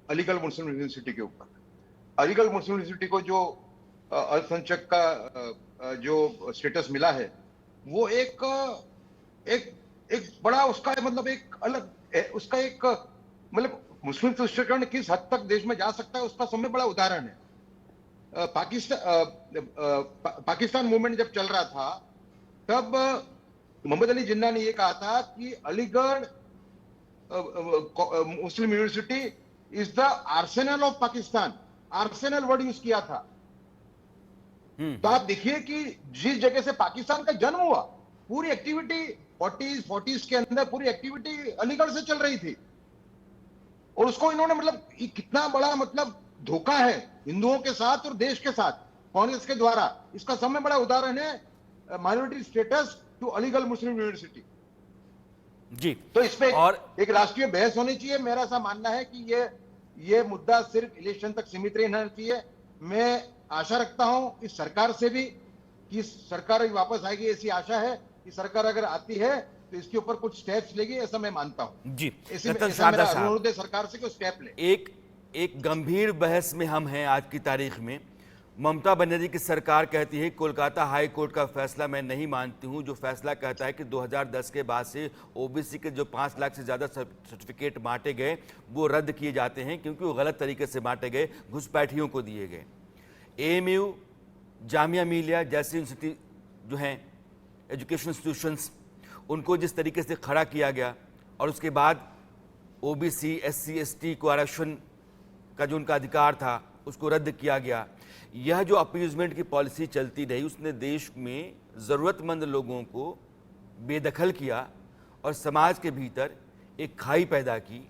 अलीगढ़ मुस्लिम यूनिवर्सिटी के ऊपर। अलीगढ़ मुस्लिम यूनिवर्सिटी को जो अल्पसंख्यक का जो स्टेटस मिला है, वो एक बड़ा उसका मतलब एक अलग उसका एक मतलब मुस्लिम तुष्टीकरण किस हद तक देश में जा सकता है उसका सबसे बड़ा उदाहरण है। पाकिस्तान मूवमेंट जब चल रहा था तब मोहम्मद अली जिन्ना ने यह कहा था कि Aligarh Muslim University is the arsenal of Pakistan. Arsenal word use किया था। तो आप देखिए कि जिस जगह से पाकिस्तान का जन्म हुआ, पूरी एक्टिविटी 40s के अंदर पूरी एक्टिविटी अलीगढ़ से चल रही थी। और उसको इन्होंने मतलब कितना बड़ा मतलब धोखा है हिंदुओं के साथ और देश के साथ कांग्रेस के द्वारा। इसका सबसे बड़ा उदाहरण है minority status to Aligarh Muslim University ji. तो इसमें और एक राष्ट्रीय बहस होनी चाहिए। मेरा ऐसा मानना है कि ये मुद्दा सिर्फ इलेक्शन तक सीमित रहना चाहिए। मैं आशा रखता हूं इस सरकार से भी कि सरकार वापस आएगी, ऐसी आशा है कि सरकार अगर आती है तो इसके ऊपर कुछ स्टेप्स लेगी, ऐसा मैं मानता हूं जी। अनुरोध है सरकार से कि स्टेप ले। एक गंभीर बहस में हम हैं आज की तारीख में। ममता बनर्जी की सरकार कहती है कोलकाता हाई कोर्ट का फैसला मैं नहीं मानती हूं, जो फैसला कहता है कि 2010 के बाद से ओबीसी के जो 5 लाख से ज़्यादा सर्टिफिकेट बांटे गए वो रद्द किए जाते हैं क्योंकि वो गलत तरीके से बांटे गए, घुसपैठियों को दिए गए। AMU, जामिया मिलिया जैसी यूनिवर्सिटी जो हैं एजुकेशन इंस्टीट्यूशंस, उनको जिस तरीके से खड़ा किया गया और उसके बाद OBC SC ST को आरक्षण का जो उनका अधिकार था उसको रद्द किया गया। यह जो अपीजमेंट की पॉलिसी चलती रही उसने देश में ज़रूरतमंद लोगों को बेदखल किया और समाज के भीतर एक खाई पैदा की।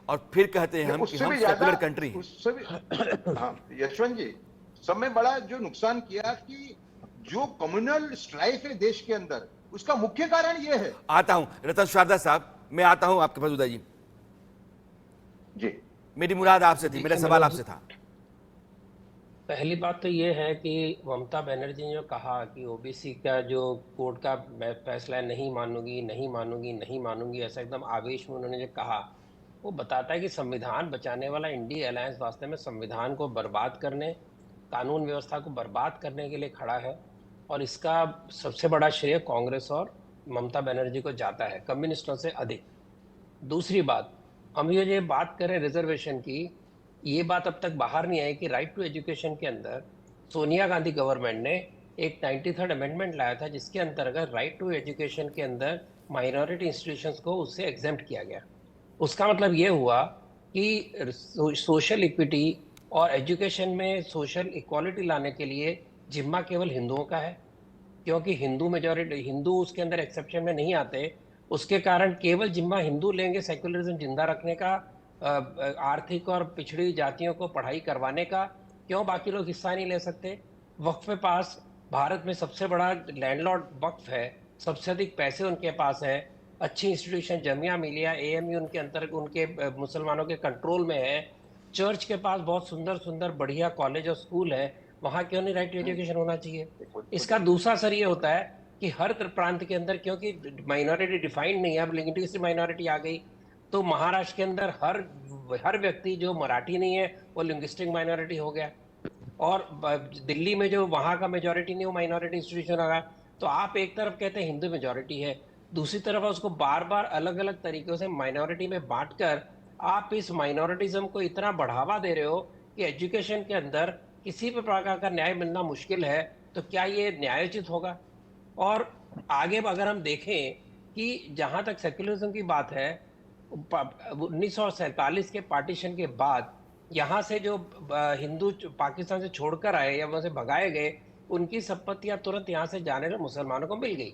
और फिर कहते हैं हम कि हम सेकुलर कंट्री हैं। यशवंत जी, सबसे बड़ा जो नुकसान किया कि जो कम्युनल स्ट्राइफ है देश के अंदर, उसका मुख्य कारण यह है। आता हूं रतन शारदा साहब, मैं आता हूं आपके पास उदय जी। मेरी मुराद आपसे थी, मेरा सवाल आपसे था। पहली बात तो ये है कि ममता बनर्जी ने जो कहा कि ओबीसी का जो कोर्ट का फैसला है नहीं मानूंगी, ऐसा एकदम आवेश में उन्होंने जो कहा, वो बताता है कि संविधान बचाने वाला इंडिया अलायंस वास्तव में संविधान को बर्बाद करने, कानून व्यवस्था को बर्बाद करने के लिए खड़ा है। और इसका सबसे बड़ा श्रेय कांग्रेस और ममता बनर्जी को जाता है, कम्युनिस्टों से अधिक। दूसरी बात, हम ये बात करें रिजर्वेशन की, ये बात अब तक बाहर नहीं आई कि राइट टू एजुकेशन के अंदर सोनिया गांधी गवर्नमेंट ने एक 93rd अमेंडमेंट लाया था जिसके अंतर्गत राइट टू एजुकेशन के अंदर माइनॉरिटी इंस्टीट्यूशंस को उससे एग्जेम्प्ट किया गया। उसका मतलब ये हुआ कि सोशल इक्विटी और एजुकेशन में सोशल इक्वालिटी लाने के लिए जिम्मा केवल हिंदुओं का है, क्योंकि हिंदू मेजॉरिटी, हिंदू उसके अंदर एक्सेप्शन में नहीं आते। उसके कारण केवल जिम्मा हिंदू लेंगे सेक्युलरिज्म जिंदा रखने का, आर्थिक और पिछड़ी जातियों को पढ़ाई करवाने का। क्यों बाकी लोग हिस्सा नहीं ले सकते? वक्फ पे पास भारत में सबसे बड़ा लैंडलॉर्ड वक्फ है, सबसे अधिक पैसे उनके पास है, अच्छी इंस्टीट्यूशन जामिया मिलिया AMU उनके अंतर उनके मुसलमानों के कंट्रोल में है। चर्च के पास बहुत सुंदर सुंदर बढ़िया कॉलेज और स्कूल है, वहां क्यों नहीं राइट टू एजुकेशन होना चाहिए? इसका दूसरा असर ये होता है कि हर प्रांत के अंदर, क्योंकि माइनॉरिटी डिफाइंड नहीं है, अब लिंग्विस्टिक माइनॉरिटी आ गई, तो महाराष्ट्र के अंदर हर व्यक्ति जो मराठी नहीं है वो लिंग्विस्टिक माइनॉरिटी हो गया, और दिल्ली में जो वहाँ का मेजॉरिटी नहीं वो माइनॉरिटी इंस्टीट्यूशन आ रहा है। तो आप एक तरफ कहते हैं हिंदू मेजॉरिटी है, दूसरी तरफ उसको बार बार अलग अलग तरीकों से माइनॉरिटी में बांटकर आप इस माइनॉरिटिज्म को इतना बढ़ावा दे रहे हो कि एजुकेशन के अंदर किसी भी प्रकार का न्याय मिलना मुश्किल है। तो क्या ये न्यायोचित होगा? और आगे अगर हम देखें कि जहाँ तक सेक्युलरिज्म की बात है, 1947 के पार्टीशन के बाद यहाँ से जो हिंदू पाकिस्तान से छोड़कर आए या वहाँ से भगाए गए, उनकी संपत्तियां तुरंत यहाँ से जाने में मुसलमानों को मिल गई।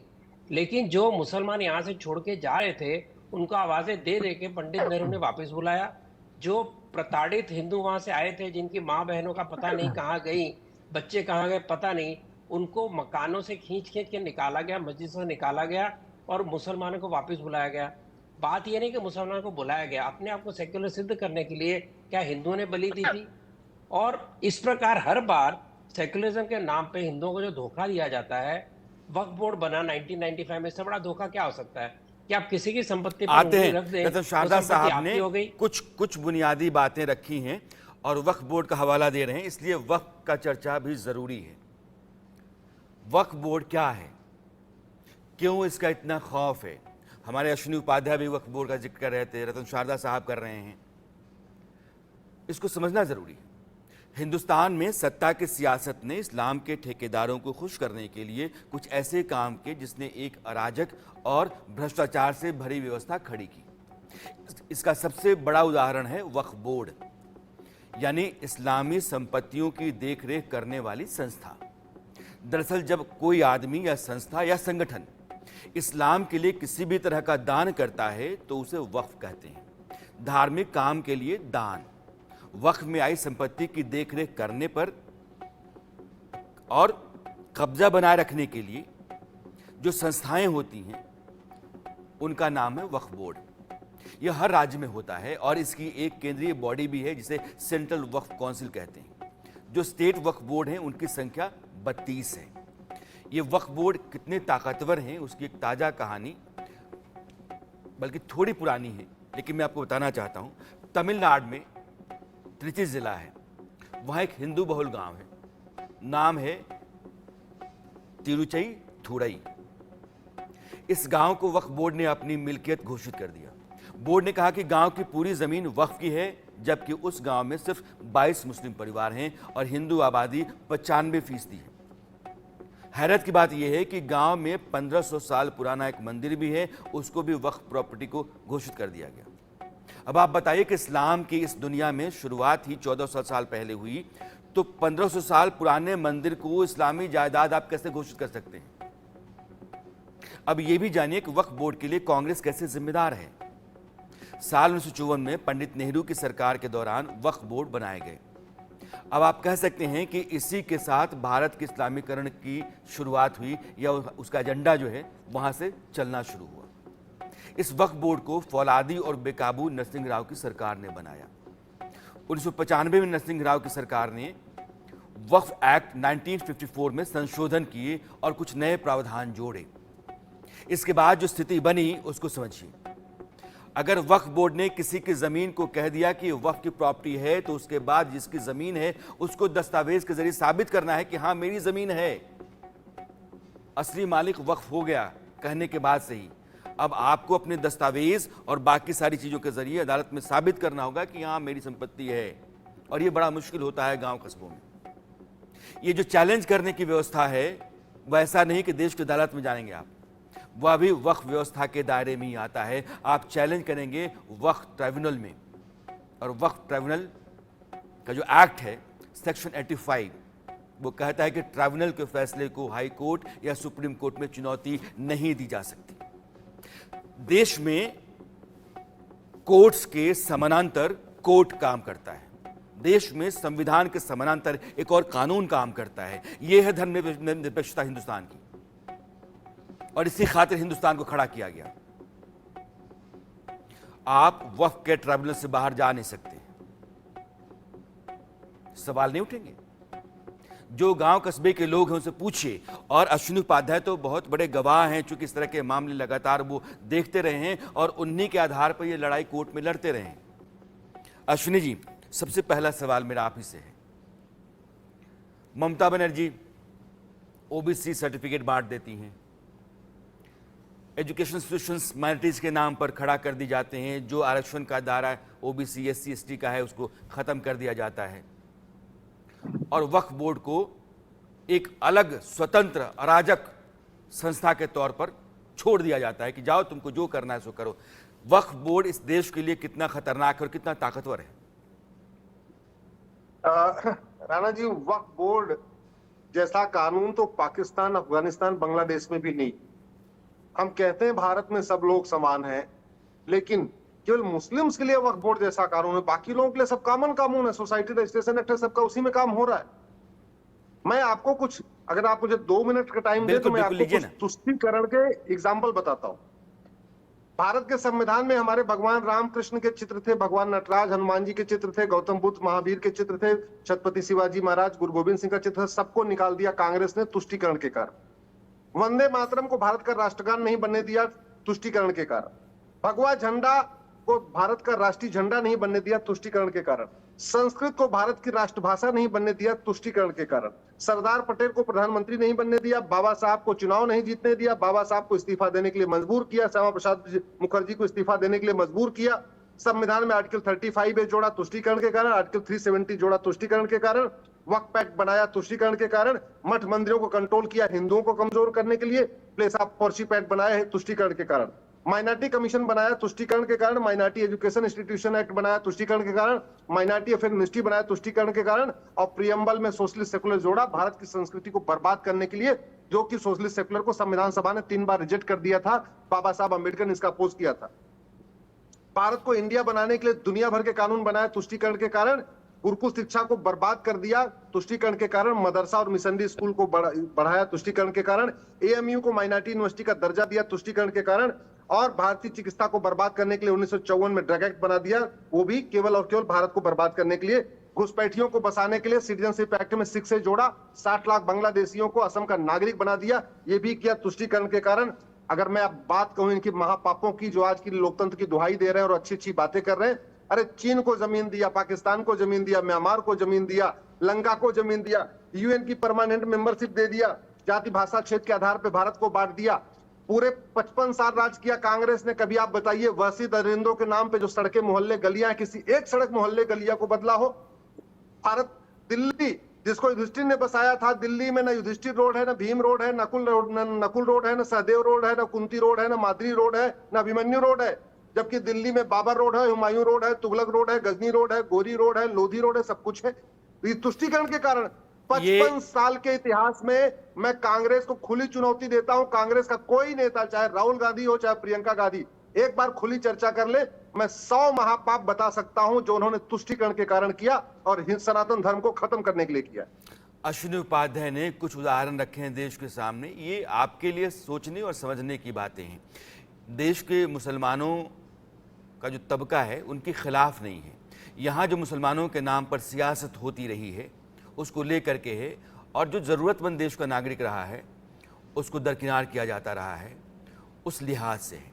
लेकिन जो मुसलमान यहाँ से छोड़ के जा रहे थे, उनको आवाजें दे दे के पंडित नेहरू ने वापस बुलाया। जो प्रताड़ित हिंदू वहां से आए थे, जिनकी माँ बहनों का पता नहीं कहाँ गई, बच्चे कहाँ गए पता नहीं, उनको मकानों से खींच खींच के निकाला गया, मस्जिद से निकाला गया और मुसलमानों को वापस बुलाया गया। बात ये नहीं कि मुसलमानों को बुलाया गया, अपने आप को सेक्युलर सिद्ध करने के लिए क्या हिंदुओं ने बलि दी थी? और इस प्रकार हर बार सेक्युलरिज्म के नाम पे हिंदुओं को जो धोखा दिया जाता है, वक्फ बोर्ड बना 1995 में, इससे बड़ा धोखा क्या हो सकता है कि आप किसी की संपत्ति पर आते उंगली हैं। रख दें, रतन वो शारदा संपत्ति साहब आपकी ने हो गई। कुछ बुनियादी बातें रखी हैं और वक्फ बोर्ड का हवाला दे रहे हैं, इसलिए वक्फ का चर्चा भी जरूरी है। वक्फ बोर्ड क्या है, क्यों इसका इतना खौफ है? हमारे अश्विनी उपाध्याय भी वक्फ बोर्ड का जिक्र कर रहे थे, रतन शारदा साहब कर रहे हैं। इसको समझना जरूरी है। हिंदुस्तान में सत्ता की सियासत ने इस्लाम के ठेकेदारों को खुश करने के लिए कुछ ऐसे काम किए जिसने एक अराजक और भ्रष्टाचार से भरी व्यवस्था खड़ी की। इसका सबसे बड़ा उदाहरण है वक्फ बोर्ड, यानी इस्लामी संपत्तियों की देखरेख करने वाली संस्था। दरअसल जब कोई आदमी या संस्था या संगठन इस्लाम के लिए किसी भी तरह का दान करता है तो उसे वक्फ कहते हैं। धार्मिक काम के लिए दान, वक्फ में आई संपत्ति की देखरेख करने पर और कब्जा बनाए रखने के लिए जो संस्थाएं होती हैं उनका नाम है वक्फ बोर्ड। यह हर राज्य में होता है और इसकी एक केंद्रीय बॉडी भी है जिसे सेंट्रल वक्फ काउंसिल कहते हैं। जो स्टेट वक्फ बोर्ड हैं उनकी संख्या 32 है। ये वक्फ बोर्ड कितने ताकतवर हैं उसकी एक ताजा कहानी, बल्कि थोड़ी पुरानी है लेकिन मैं आपको बताना चाहता हूं। तमिलनाडु में त्रिची जिला है, वहां एक हिंदू बहुल गांव है, नाम है तिरुचई। इस गांव को वक्फ बोर्ड ने अपनी मिल्कियत घोषित कर दिया। बोर्ड ने कहा कि गांव की पूरी जमीन वक्फ की है, जबकि उस गांव में सिर्फ 22 मुस्लिम परिवार हैं और हिंदू आबादी 95% है। हैरत की बात यह है कि गांव में 1500 साल पुराना एक मंदिर भी है, उसको भी वक्फ प्रॉपर्टी को घोषित कर दिया गया। अब आप बताइए कि इस्लाम की इस दुनिया में शुरुआत ही 1400 साल पहले हुई, तो 1500 साल पुराने मंदिर को इस्लामी जायदाद आप कैसे घोषित कर सकते हैं? अब यह भी जानिए कि वक्फ बोर्ड के लिए कांग्रेस कैसे जिम्मेदार है। साल 1954 में पंडित नेहरू की सरकार के दौरान वक्फ बोर्ड बनाए गए। अब आप कह सकते हैं कि इसी के साथ भारत के इस्लामीकरण की शुरुआत हुई या उसका एजेंडा जो है वहां से चलना शुरू हुआ। इस वक्फ बोर्ड को फौलादी और बेकाबू नरसिंह राव की सरकार ने बनाया। 1995 में नरसिंह राव की सरकार ने वक्फ एक्ट 1954 में संशोधन किए और कुछ नए प्रावधान जोड़े। इसके बाद जो स्थिति बनी उसको समझिए। अगर वक्फ बोर्ड ने किसी की जमीन को कह दिया कि वक्फ की प्रॉपर्टी है, तो उसके बाद जिसकी जमीन है उसको दस्तावेज के जरिए साबित करना है कि हां मेरी जमीन है, असली मालिक वक्फ हो गया कहने के बाद से ही अब आपको अपने दस्तावेज और बाकी सारी चीजों के जरिए अदालत में साबित करना होगा कि हां मेरी संपत्ति है। और यह बड़ा मुश्किल होता है गांव कस्बों में। ये जो चैलेंज करने की व्यवस्था है वह ऐसा नहीं कि देश की अदालत में जाएंगे आप, वह भी वक्फ व्यवस्था के दायरे में ही आता है। आप चैलेंज करेंगे वक्फ ट्राइब्यूनल में, और वक्फ ट्राइब्यूनल का जो एक्ट है सेक्शन 85 वो कहता है कि ट्राइब्यूनल के फैसले को हाई कोर्ट या सुप्रीम कोर्ट में चुनौती नहीं दी जा सकती। देश में कोर्ट्स के समानांतर कोर्ट काम करता है। देश में संविधान के समानांतर एक और कानून काम करता है। यह है धर्मनिरपेक्षता हिंदुस्तान की, और इसी खातिर हिंदुस्तान को खड़ा किया गया। आप वक्फ के ट्राइब्यूनल से बाहर जा नहीं सकते। सवाल नहीं उठेंगे? जो गांव कस्बे के लोग हैं उनसे पूछिए, और अश्विनी उपाध्याय तो बहुत बड़े गवाह हैं, चूंकि इस तरह के मामले लगातार वो देखते रहे हैं और उन्हीं के आधार पर ये लड़ाई कोर्ट में लड़ते रहे हैं। अश्विनी जी, सबसे पहला सवाल मेरा आप ही से है। ममता बनर्जी ओबीसी सर्टिफिकेट बांट देती हैं, एजुकेशन इंस्टीट्यूशंस माइनॉरिटीज के नाम पर खड़ा कर दी जाते हैं, जो आरक्षण का दायरा ओबीसी एससी एसटी का है उसको खत्म कर दिया जाता है, और वक्फ बोर्ड को एक अलग स्वतंत्र अराजक संस्था के तौर पर छोड़ दिया जाता है कि जाओ तुमको जो करना है सो करो। वक्फ बोर्ड इस देश के लिए कितना खतरनाक है और कितना ताकतवर है? राणा जी, वक्फ बोर्ड जैसा कानून तो पाकिस्तान, अफगानिस्तान, बांग्लादेश में भी नहीं। हम कहते हैं भारत में सब लोग समान हैं, लेकिन केवल मुस्लिम्स के लिए वक्फ बोर्ड जैसा कानून है, बाकी लोगों के लिए सब कॉमन कानून है। सोसाइटी रजिस्ट्रेशन एक्ट है, सबका उसी में काम हो रहा है। मैं आपको कुछ, अगर आप मुझे 2 मिनट का टाइम दे तो मैं आपको कुछ तुष्टीकरण के एग्जाम्पल बताता हूं। भारत के संविधान में हमारे भगवान रामकृष्ण के चित्र थे, भगवान नटराज, हनुमान जी के चित्र थे, गौतम बुद्ध, महावीर के चित्र थे, छत्रपति शिवाजी महाराज, गुरु गोविंद सिंह का चित्र था। सबको निकाल दिया कांग्रेस ने तुष्टीकरण के कारण। वंदे मातरम को भारत का राष्ट्रगान नहीं बनने दिया तुष्टीकरण के कारण। भगवा झंडा को भारत का राष्ट्रीय झंडा नहीं बनने दिया तुष्टीकरण के कारण। संस्कृत को भारत की राष्ट्रभाषा नहीं बनने दिया तुष्टीकरण के कारण। सरदार पटेल को प्रधानमंत्री नहीं बनने दिया, बाबा साहब को चुनाव नहीं जीतने दिया, बाबा साहब को इस्तीफा देने के लिए मजबूर किया, श्यामा प्रसाद मुखर्जी को इस्तीफा देने के लिए मजबूर किया। संविधान में आर्टिकल 35 जोड़ा तुष्टीकरण के कारण, आर्टिकल 370 जोड़ा तुष्टीकरण के कारण, वक्फ एक्ट बनाया तुष्टीकरण के कारण, मठ मंदिरों को कंट्रोल किया हिंदुओं को कमजोर करने के लिए, प्लेस ऑफ वर्शिप एक्ट बनाया है तुष्टीकरण के कारण, माइनॉरिटी कमीशन बनाया तुष्टीकरण के कारण, माइनॉरिटी एजुकेशन इंस्टीट्यूशन एक्ट बनाया तुष्टीकरण के कारण, माइनॉरिटी अफेयर मिनिस्ट्री बनाया तुष्टीकरण के कारण, और प्रियम्बल में सोशलिस्ट सेकुलर जोड़ा भारत की संस्कृति को बर्बाद करने के लिए, जो कि सोशलिस्ट सेकुलर को संविधान सभा ने 3 बार रिजेक्ट कर दिया था। बाबा साहब अम्बेडकर ने इसका अपोज किया था। भारत को इंडिया बनाने के लिए दुनिया भर के कानून बनाए तुष्टीकरण के कारण, गुरुकुल शिक्षा को बर्बाद कर दिया तुष्टीकरण के कारण, मदरसा और मिशनरी स्कूल को बढ़ाया तुष्टीकरण के कारण, एएमयू को माइनॉरिटी यूनिवर्सिटी का दर्जा दिया तुष्टीकरण के कारण, और भारतीय चिकित्सा को बर्बाद करने के लिए 1954 में ड्रग एक्ट बना दिया, वो भी केवल और केवल भारत को बर्बाद करने के लिए। घुसपैठियों को बसाने के लिए सिटीजनशिप एक्ट में 6 से जोड़ा, 60 लाख बांग्लादेशियों को असम का नागरिक बना दिया, ये भी किया तुष्टीकरण के कारण। अगर मैं अब बात कहूं इनकी महापापों की, जो आज की लोकतंत्र की दुहाई दे रहे हैं और अच्छी अच्छी बातें कर रहे हैं, अरे चीन को जमीन दिया, पाकिस्तान को जमीन दिया, म्यांमार को जमीन दिया, लंका को जमीन दिया, यूएन की परमानेंट मेंबरशिप दे दिया, जाति भाषा क्षेत्र के आधार पर भारत को बांट दिया, पूरे 55 साल राज किया कांग्रेस ने। कभी आप बताइए वसी दरिंदों के नाम पे जो सड़कें, मोहल्ले, गलियां, किसी एक सड़क, मोहल्ले, गलिया को बदला हो? भारत, दिल्ली जिसको युधिष्ठिर ने बसाया था, दिल्ली में ना युधिष्ठिर रोड है, ना भीम रोड है, नकुल रोड है, ना सहदेव रोड है, ना कुंती रोड है, ना माद्री रोड है, ना अभिमन्यु रोड है। जबकि दिल्ली में बाबर रोड है, हुमायूं रोड है, तुगलक रोड है, गजनी रोड है, गोरी रोड है, लोधी रोड है, सब कुछ है। ये तुष्टीकरण के कारण 55 साल के इतिहास में मैं कांग्रेस को खुली चुनौती देता हूं। कांग्रेस का कोई नेता, चाहे राहुल गांधी हो चाहे प्रियंका गांधी, एक बार खुली चर्चा कर ले, मैं 100 महापाप बता सकता हूं जो उन्होंने तुष्टीकरण के कारण किया और सनातन धर्म को खत्म करने के लिए किया। अश्विनी उपाध्याय ने कुछ उदाहरण रखे हैं देश के सामने, ये आपके लिए सोचने और समझने की बातें हैं। देश के मुसलमानों का जो तबका है उनके खिलाफ नहीं है। यहाँ जो मुसलमानों के नाम पर सियासत होती रही है उसको लेकर के है, और जो ज़रूरतमंद देश का नागरिक रहा है उसको दरकिनार किया जाता रहा है, उस लिहाज से है।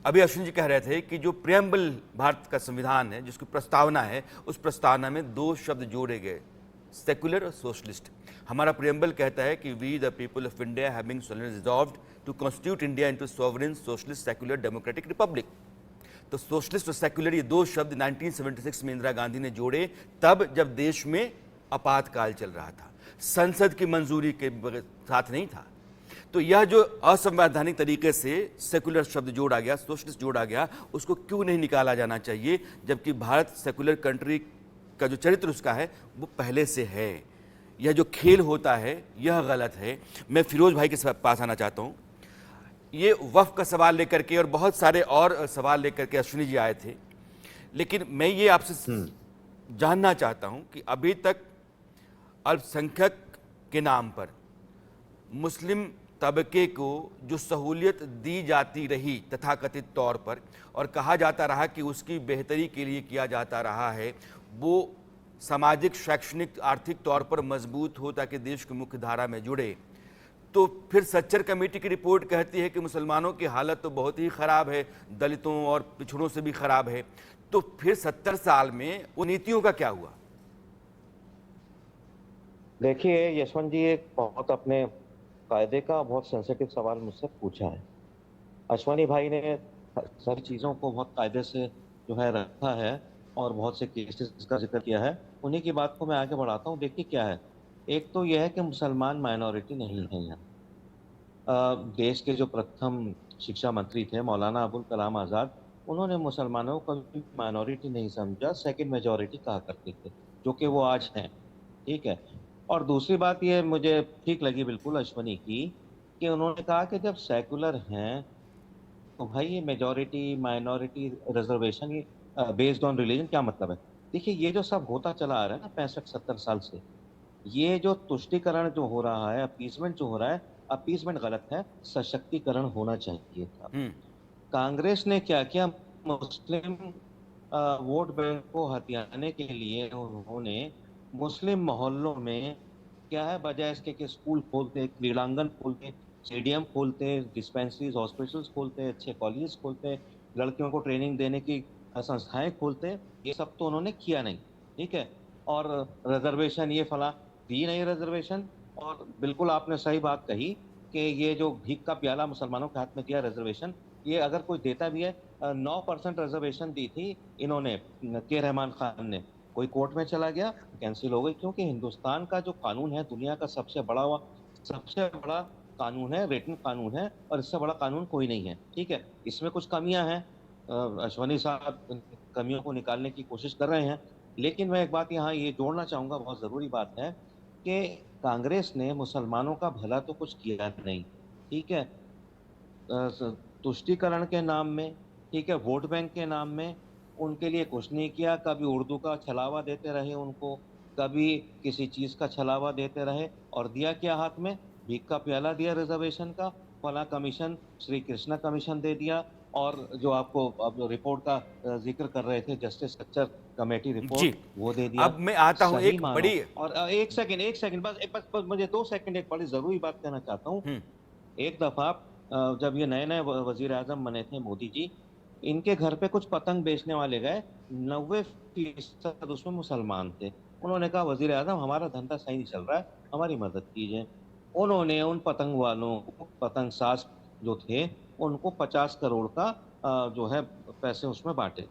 अभी अश्विन जी कह रहे थे कि जो प्रियम्बल भारत का संविधान है, जिसकी प्रस्तावना है, उस प्रस्तावना में 2 शब्द जोड़े गए, सेकुलर और सोशलिस्ट। हमारा प्रियम्बल कहता है कि we the people of India having solemnly resolved to constitute India into sovereign socialist secular democratic republic. तो सोशलिस्ट और सेकुलर ये 2 शब्द 1976 में इंदिरा गांधी ने जोड़े, तब जब देश में आपातकाल चल रहा था, संसद की मंजूरी के साथ नहीं था। तो यह जो असंवैधानिक तरीके से सेकुलर शब्द जोड़ा गया, सोशलिस्ट जोड़ा गया, उसको क्यों नहीं निकाला जाना चाहिए, जबकि भारत सेकुलर कंट्री का जो चरित्र उसका है वो पहले से है। यह जो खेल होता है यह गलत है। मैं फिरोज भाई के पास आना चाहता हूँ। ये वक्फ का सवाल लेकर के और बहुत सारे और सवाल लेकर के अश्विनी जी आए थे, लेकिन मैं ये आपसे जानना चाहता हूँ कि अभी तक अल्पसंख्यक के नाम पर मुस्लिम तबके को जो सहूलियत दी जाती रही तथाकथित तौर पर, और कहा जाता रहा कि उसकी बेहतरी के लिए किया जाता रहा है, वो सामाजिक, शैक्षणिक, आर्थिक तौर पर मजबूत हो ताकि देश की मुख्य धारा में जुड़े, तो फिर सच्चर कमेटी की रिपोर्ट कहती है कि मुसलमानों की हालत तो बहुत ही खराब है, दलितों और पिछड़ों से भी खराब है। तो फिर 70 साल में उन नीतियों का क्या हुआ? देखिए यशवंत जी, एक बहुत अपने कायदे का बहुत सेंसिटिव सवाल मुझसे पूछा है। अश्वनी भाई ने सारी चीज़ों को बहुत कायदे से जो है रखा है और बहुत से केसेस का जिक्र किया है। उन्हीं की बात को मैं आगे बढ़ाता हूँ। देखिए क्या है, एक तो यह है कि मुसलमान माइनॉरिटी नहीं है यहाँ। देश के जो प्रथम शिक्षा मंत्री थे मौलाना अबुल कलाम आज़ाद, उन्होंने मुसलमानों को कभी माइनॉरिटी नहीं समझा, सेकंड मेजॉरिटी कहा करते थे, जो कि वो आज हैं। ठीक है। और दूसरी बात ये मुझे ठीक लगी बिल्कुल अश्वनी की, कि उन्होंने कहा कि जब सेकुलर हैं तो भाई ये मेजॉरिटी माइनॉरिटी रिजर्वेशन ये बेस्ड ऑन रिलीजन क्या मतलब है? देखिए ये जो सब होता चला आ रहा है ना 65-70 साल से, ये जो तुष्टीकरण जो हो रहा है, अपीसमेंट जो हो रहा है, अपीसमेंट गलत है, सशक्तिकरण होना चाहिए था। कांग्रेस ने क्या किया, मुस्लिम वोट बैंक को हथियाने के लिए उन्होंने मुस्लिम मोहल्लों में क्या है, बजाय इसके कि स्कूल खोलते, क्रीड़ांगन खोलते, स्टेडियम खोलते, डिस्पेंसरीज हॉस्पिटल्स खोलते, अच्छे कॉलेज खोलते, लड़कियों को ट्रेनिंग देने की संस्थाएं खोलते, ये सब तो उन्होंने किया नहीं। ठीक है। और रिजर्वेशन ये फला दी नहीं रिजर्वेशन। और बिल्कुल आपने सही बात कही कि ये जो भीख का प्याला मुसलमानों के हाथ में दिया रिजर्वेशन, ये अगर कोई देता भी है, 9% रिजर्वेशन दी थी इन्होंने, के रहमान खान ने, कोई कोर्ट में चला गया, कैंसिल हो गई, क्योंकि हिंदुस्तान का जो कानून है दुनिया का सबसे बड़ा कानून है, रिटन कानून है, और इससे बड़ा कानून कोई नहीं है। ठीक है। इसमें कुछ कमियां हैं, अश्वनी साहब इन कमियों को निकालने की कोशिश कर रहे हैं, लेकिन मैं एक बात यहाँ ये जोड़ना चाहूंगा, बहुत जरूरी बात है, कि कांग्रेस ने मुसलमानों का भला तो कुछ किया नहीं। ठीक है। तुष्टीकरण के नाम में, ठीक है, वोट बैंक के नाम में उनके लिए कुछ नहीं किया। कभी उर्दू का छलावा देते रहे उनको, कभी किसी चीज का छलावा देते रहे, और दिया क्या हाथ में, भीख का प्याला दिया रिजर्वेशन का, फला कमीशन, श्री कृष्णा कमीशन दे दिया, और जो आपको अब रिपोर्ट का जिक्र कर रहे थे, जस्टिस सच्चर कमेटी जी, रिपोर्ट, वो दे दिया। अब मैं आता हूं सही एक मानो। बड़ी और एक सेकंड बस मुझे 2 सेकंड एक बड़ी जरूरी बात कहना चाहता हूँ। एक दफा जब ये नए नए वजीर आजम बने थे मोदी जी, इनके घर पे कुछ पतंग बेचने वाले गए, 90% उसमें मुसलमान थे। उन्होंने कहा वजीर आजम हमारा धंधा सही नहीं चल रहा है, हमारी मदद कीजिए। उन्होंने उन पतंग वालों को, पतंग साज जो थे, उनको 50 करोड़ का जो है पैसे उसमें बांटे।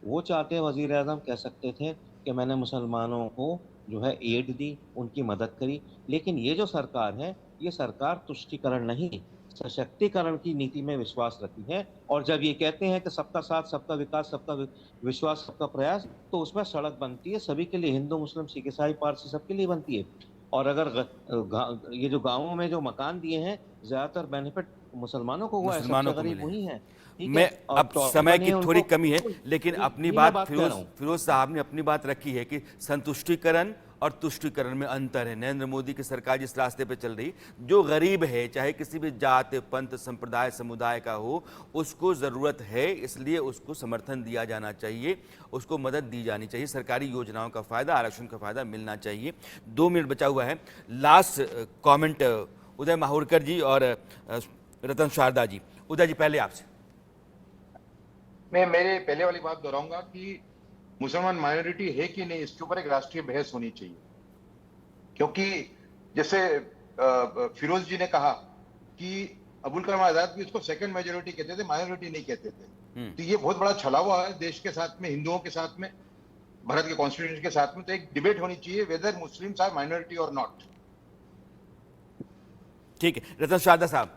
वो चाहते वजीर आजम कह सकते थे कि मैंने मुसलमानों को जो है एड दी, उनकी मदद करी। लेकिन ये जो सरकार है, ये सरकार तुष्टीकरण नहीं, सशक्तिकरण की नीति में विश्वास रखती है। और जब ये कहते हैं कि सबका साथ, सबका विकास, सबका विश्वास, सबका प्रयास, तो उसमें सड़क बनती है सभी के लिए, हिंदू मुस्लिम सिख ईसाई पारसी सबके लिए बनती है। और अगर ये जो गांवों में जो मकान दिए हैं, ज्यादातर बेनिफिट मुसलमानों को हुआ है, मुसलमानों सबसे को गरीब मिले वही है। ठीक मैं है। और अब समय की थोड़ी कमी है, लेकिन अपनी मैं बात कह रहा हूं। फिरोज साहब ने अपनी बात रखी है कि संतुष्टिकरण और तुष्टिकरण में अंतर है। नरेंद्र मोदी की सरकार जिस रास्ते पे चल रही, जो गरीब है, चाहे किसी भी जात, पंथ, संप्रदाय, समुदाय का हो, उसको ज़रूरत है, इसलिए उसको समर्थन दिया जाना चाहिए, उसको मदद दी जानी चाहिए, सरकारी योजनाओं का फ़ायदा, आरक्षण का फ़ायदा मिलना चाहिए। 2 मिनट बचा हुआ है। लास्ट कमेंट उदय माहुरकर जी और रतन शारदा जी। उदय जी पहले आपसे। मैं मेरे पहले वाली बात दोहराऊंगा कि मुसलमान माइनॉरिटी है कि नहीं, इसके ऊपर एक राष्ट्रीय बहस होनी चाहिए। क्योंकि जैसे फिरोज जी ने कहा कि अबुल कलाम आजाद भी उसको सेकंड मेजोरिटी कहते थे, माइनॉरिटी नहीं कहते थे। तो ये बहुत बड़ा छलावा है देश के साथ में, हिंदुओं के साथ में, भारत के कॉन्स्टिट्यूशन के साथ में। तो एक डिबेट होनी चाहिए वेदर मुस्लिम्स आर माइनॉरिटी और नॉट। ठीक है, रतन शारदा साहब।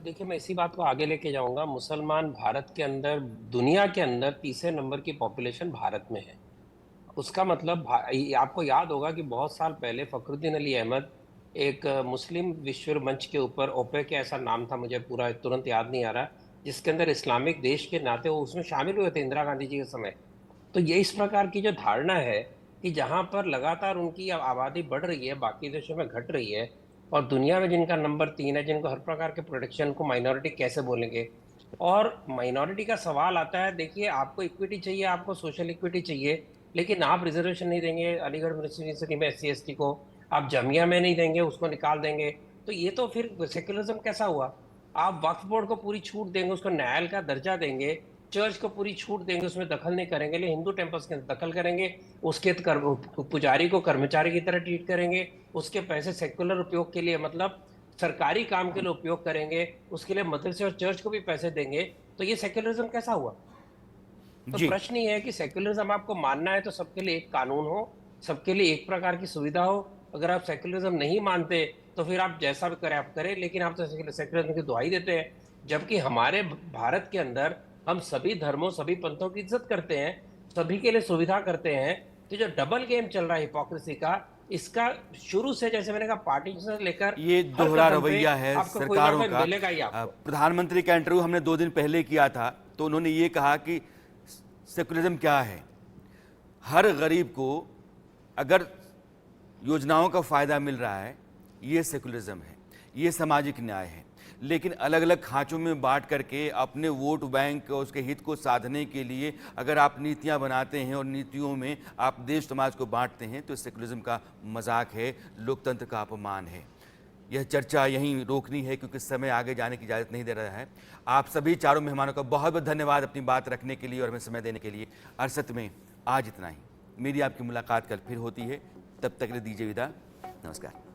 देखिए, मैं इसी बात को आगे लेके जाऊंगा। मुसलमान भारत के अंदर, दुनिया के अंदर तीसरे नंबर की पॉपुलेशन भारत में है। उसका मतलब आपको याद होगा कि बहुत साल पहले फखरुद्दीन अली अहमद एक मुस्लिम विश्व मंच के ऊपर, ओपेक ऐसा नाम था, मुझे पूरा तुरंत याद नहीं आ रहा, जिसके अंदर इस्लामिक देश के नाते वो उसमें शामिल हुए थे इंदिरा गांधी जी के समय। तो ये इस प्रकार की जो धारणा है कि जहाँ पर लगातार उनकी आबादी बढ़ रही है, बाकी देशों में घट रही है, और दुनिया में जिनका नंबर 3 है, जिनको हर प्रकार के प्रोटेक्शन को माइनॉरिटी कैसे बोलेंगे, और माइनॉरिटी का सवाल आता है, देखिए आपको इक्विटी चाहिए, आपको सोशल इक्विटी चाहिए, लेकिन आप रिजर्वेशन नहीं देंगे अलीगढ़ यूनिवर्सिटी में SC ST को, आप जामिया में नहीं देंगे, उसको निकाल देंगे, तो ये तो फिर सेक्युलरिज्म कैसा हुआ? आप वक्फ बोर्ड को पूरी छूट देंगे, उसको न्यायालय का दर्जा देंगे, चर्च को पूरी छूट देंगे, उसमें दखल नहीं करेंगे, लेकिन हिंदू टेम्पल्स के अंदर दखल करेंगे, उसके पुजारी को कर्मचारी की तरह ट्रीट करेंगे, उसके पैसे सेक्युलर उपयोग के लिए, मतलब सरकारी काम के लिए उपयोग करेंगे, उसके लिए मदरसे और चर्च को भी पैसे देंगे, तो ये सेक्युलरिज्म कैसा हुआ? तो जी। प्रश्न ये है कि सेक्युलरिज्म आपको मानना है तो सबके लिए एक कानून हो, सबके लिए एक प्रकार की सुविधा हो। अगर आप सेक्युलरिज्म नहीं मानते तो फिर आप जैसा भी करें आप करें, लेकिन आप तो सेक्युलरिज्म की दुहाई देते हैं, जबकि हमारे भारत के अंदर हम सभी धर्मों सभी पंथों की इज्जत करते हैं, सभी के लिए सुविधा करते हैं। तो जो डबल गेम चल रहा है हिपोक्रेसी का, इसका शुरू से, जैसे मैंने कहा, पार्टी से लेकर ये हर दोहरा कदम पे रवैया है आपको कोई ना सरकारों कोई का। मिलेगा ही आपको। प्रधानमंत्री का इंटरव्यू हमने 2 दिन पहले किया था, तो उन्होंने ये कहा कि सेकुलरिज्म क्या है, हर गरीब को अगर योजनाओं का फायदा मिल रहा है, ये सेकुलरिज्म है, ये सामाजिक न्याय है। लेकिन अलग अलग खांचों में बांट करके अपने वोट बैंक और उसके हित को साधने के लिए अगर आप नीतियां बनाते हैं और नीतियों में आप देश समाज को बांटते हैं, तो सेकुलरिज्म का मजाक है, लोकतंत्र का अपमान है। यह चर्चा यहीं रोकनी है क्योंकि समय आगे जाने की इजाज़त नहीं दे रहा है। आप सभी चारों मेहमानों का बहुत बहुत धन्यवाद अपनी बात रखने के लिए और हमें समय देने के लिए। अरसत में आज इतना ही। मेरी आपकी मुलाकात कल फिर होती है, तब तक के लिए दीजिए विदा। नमस्कार।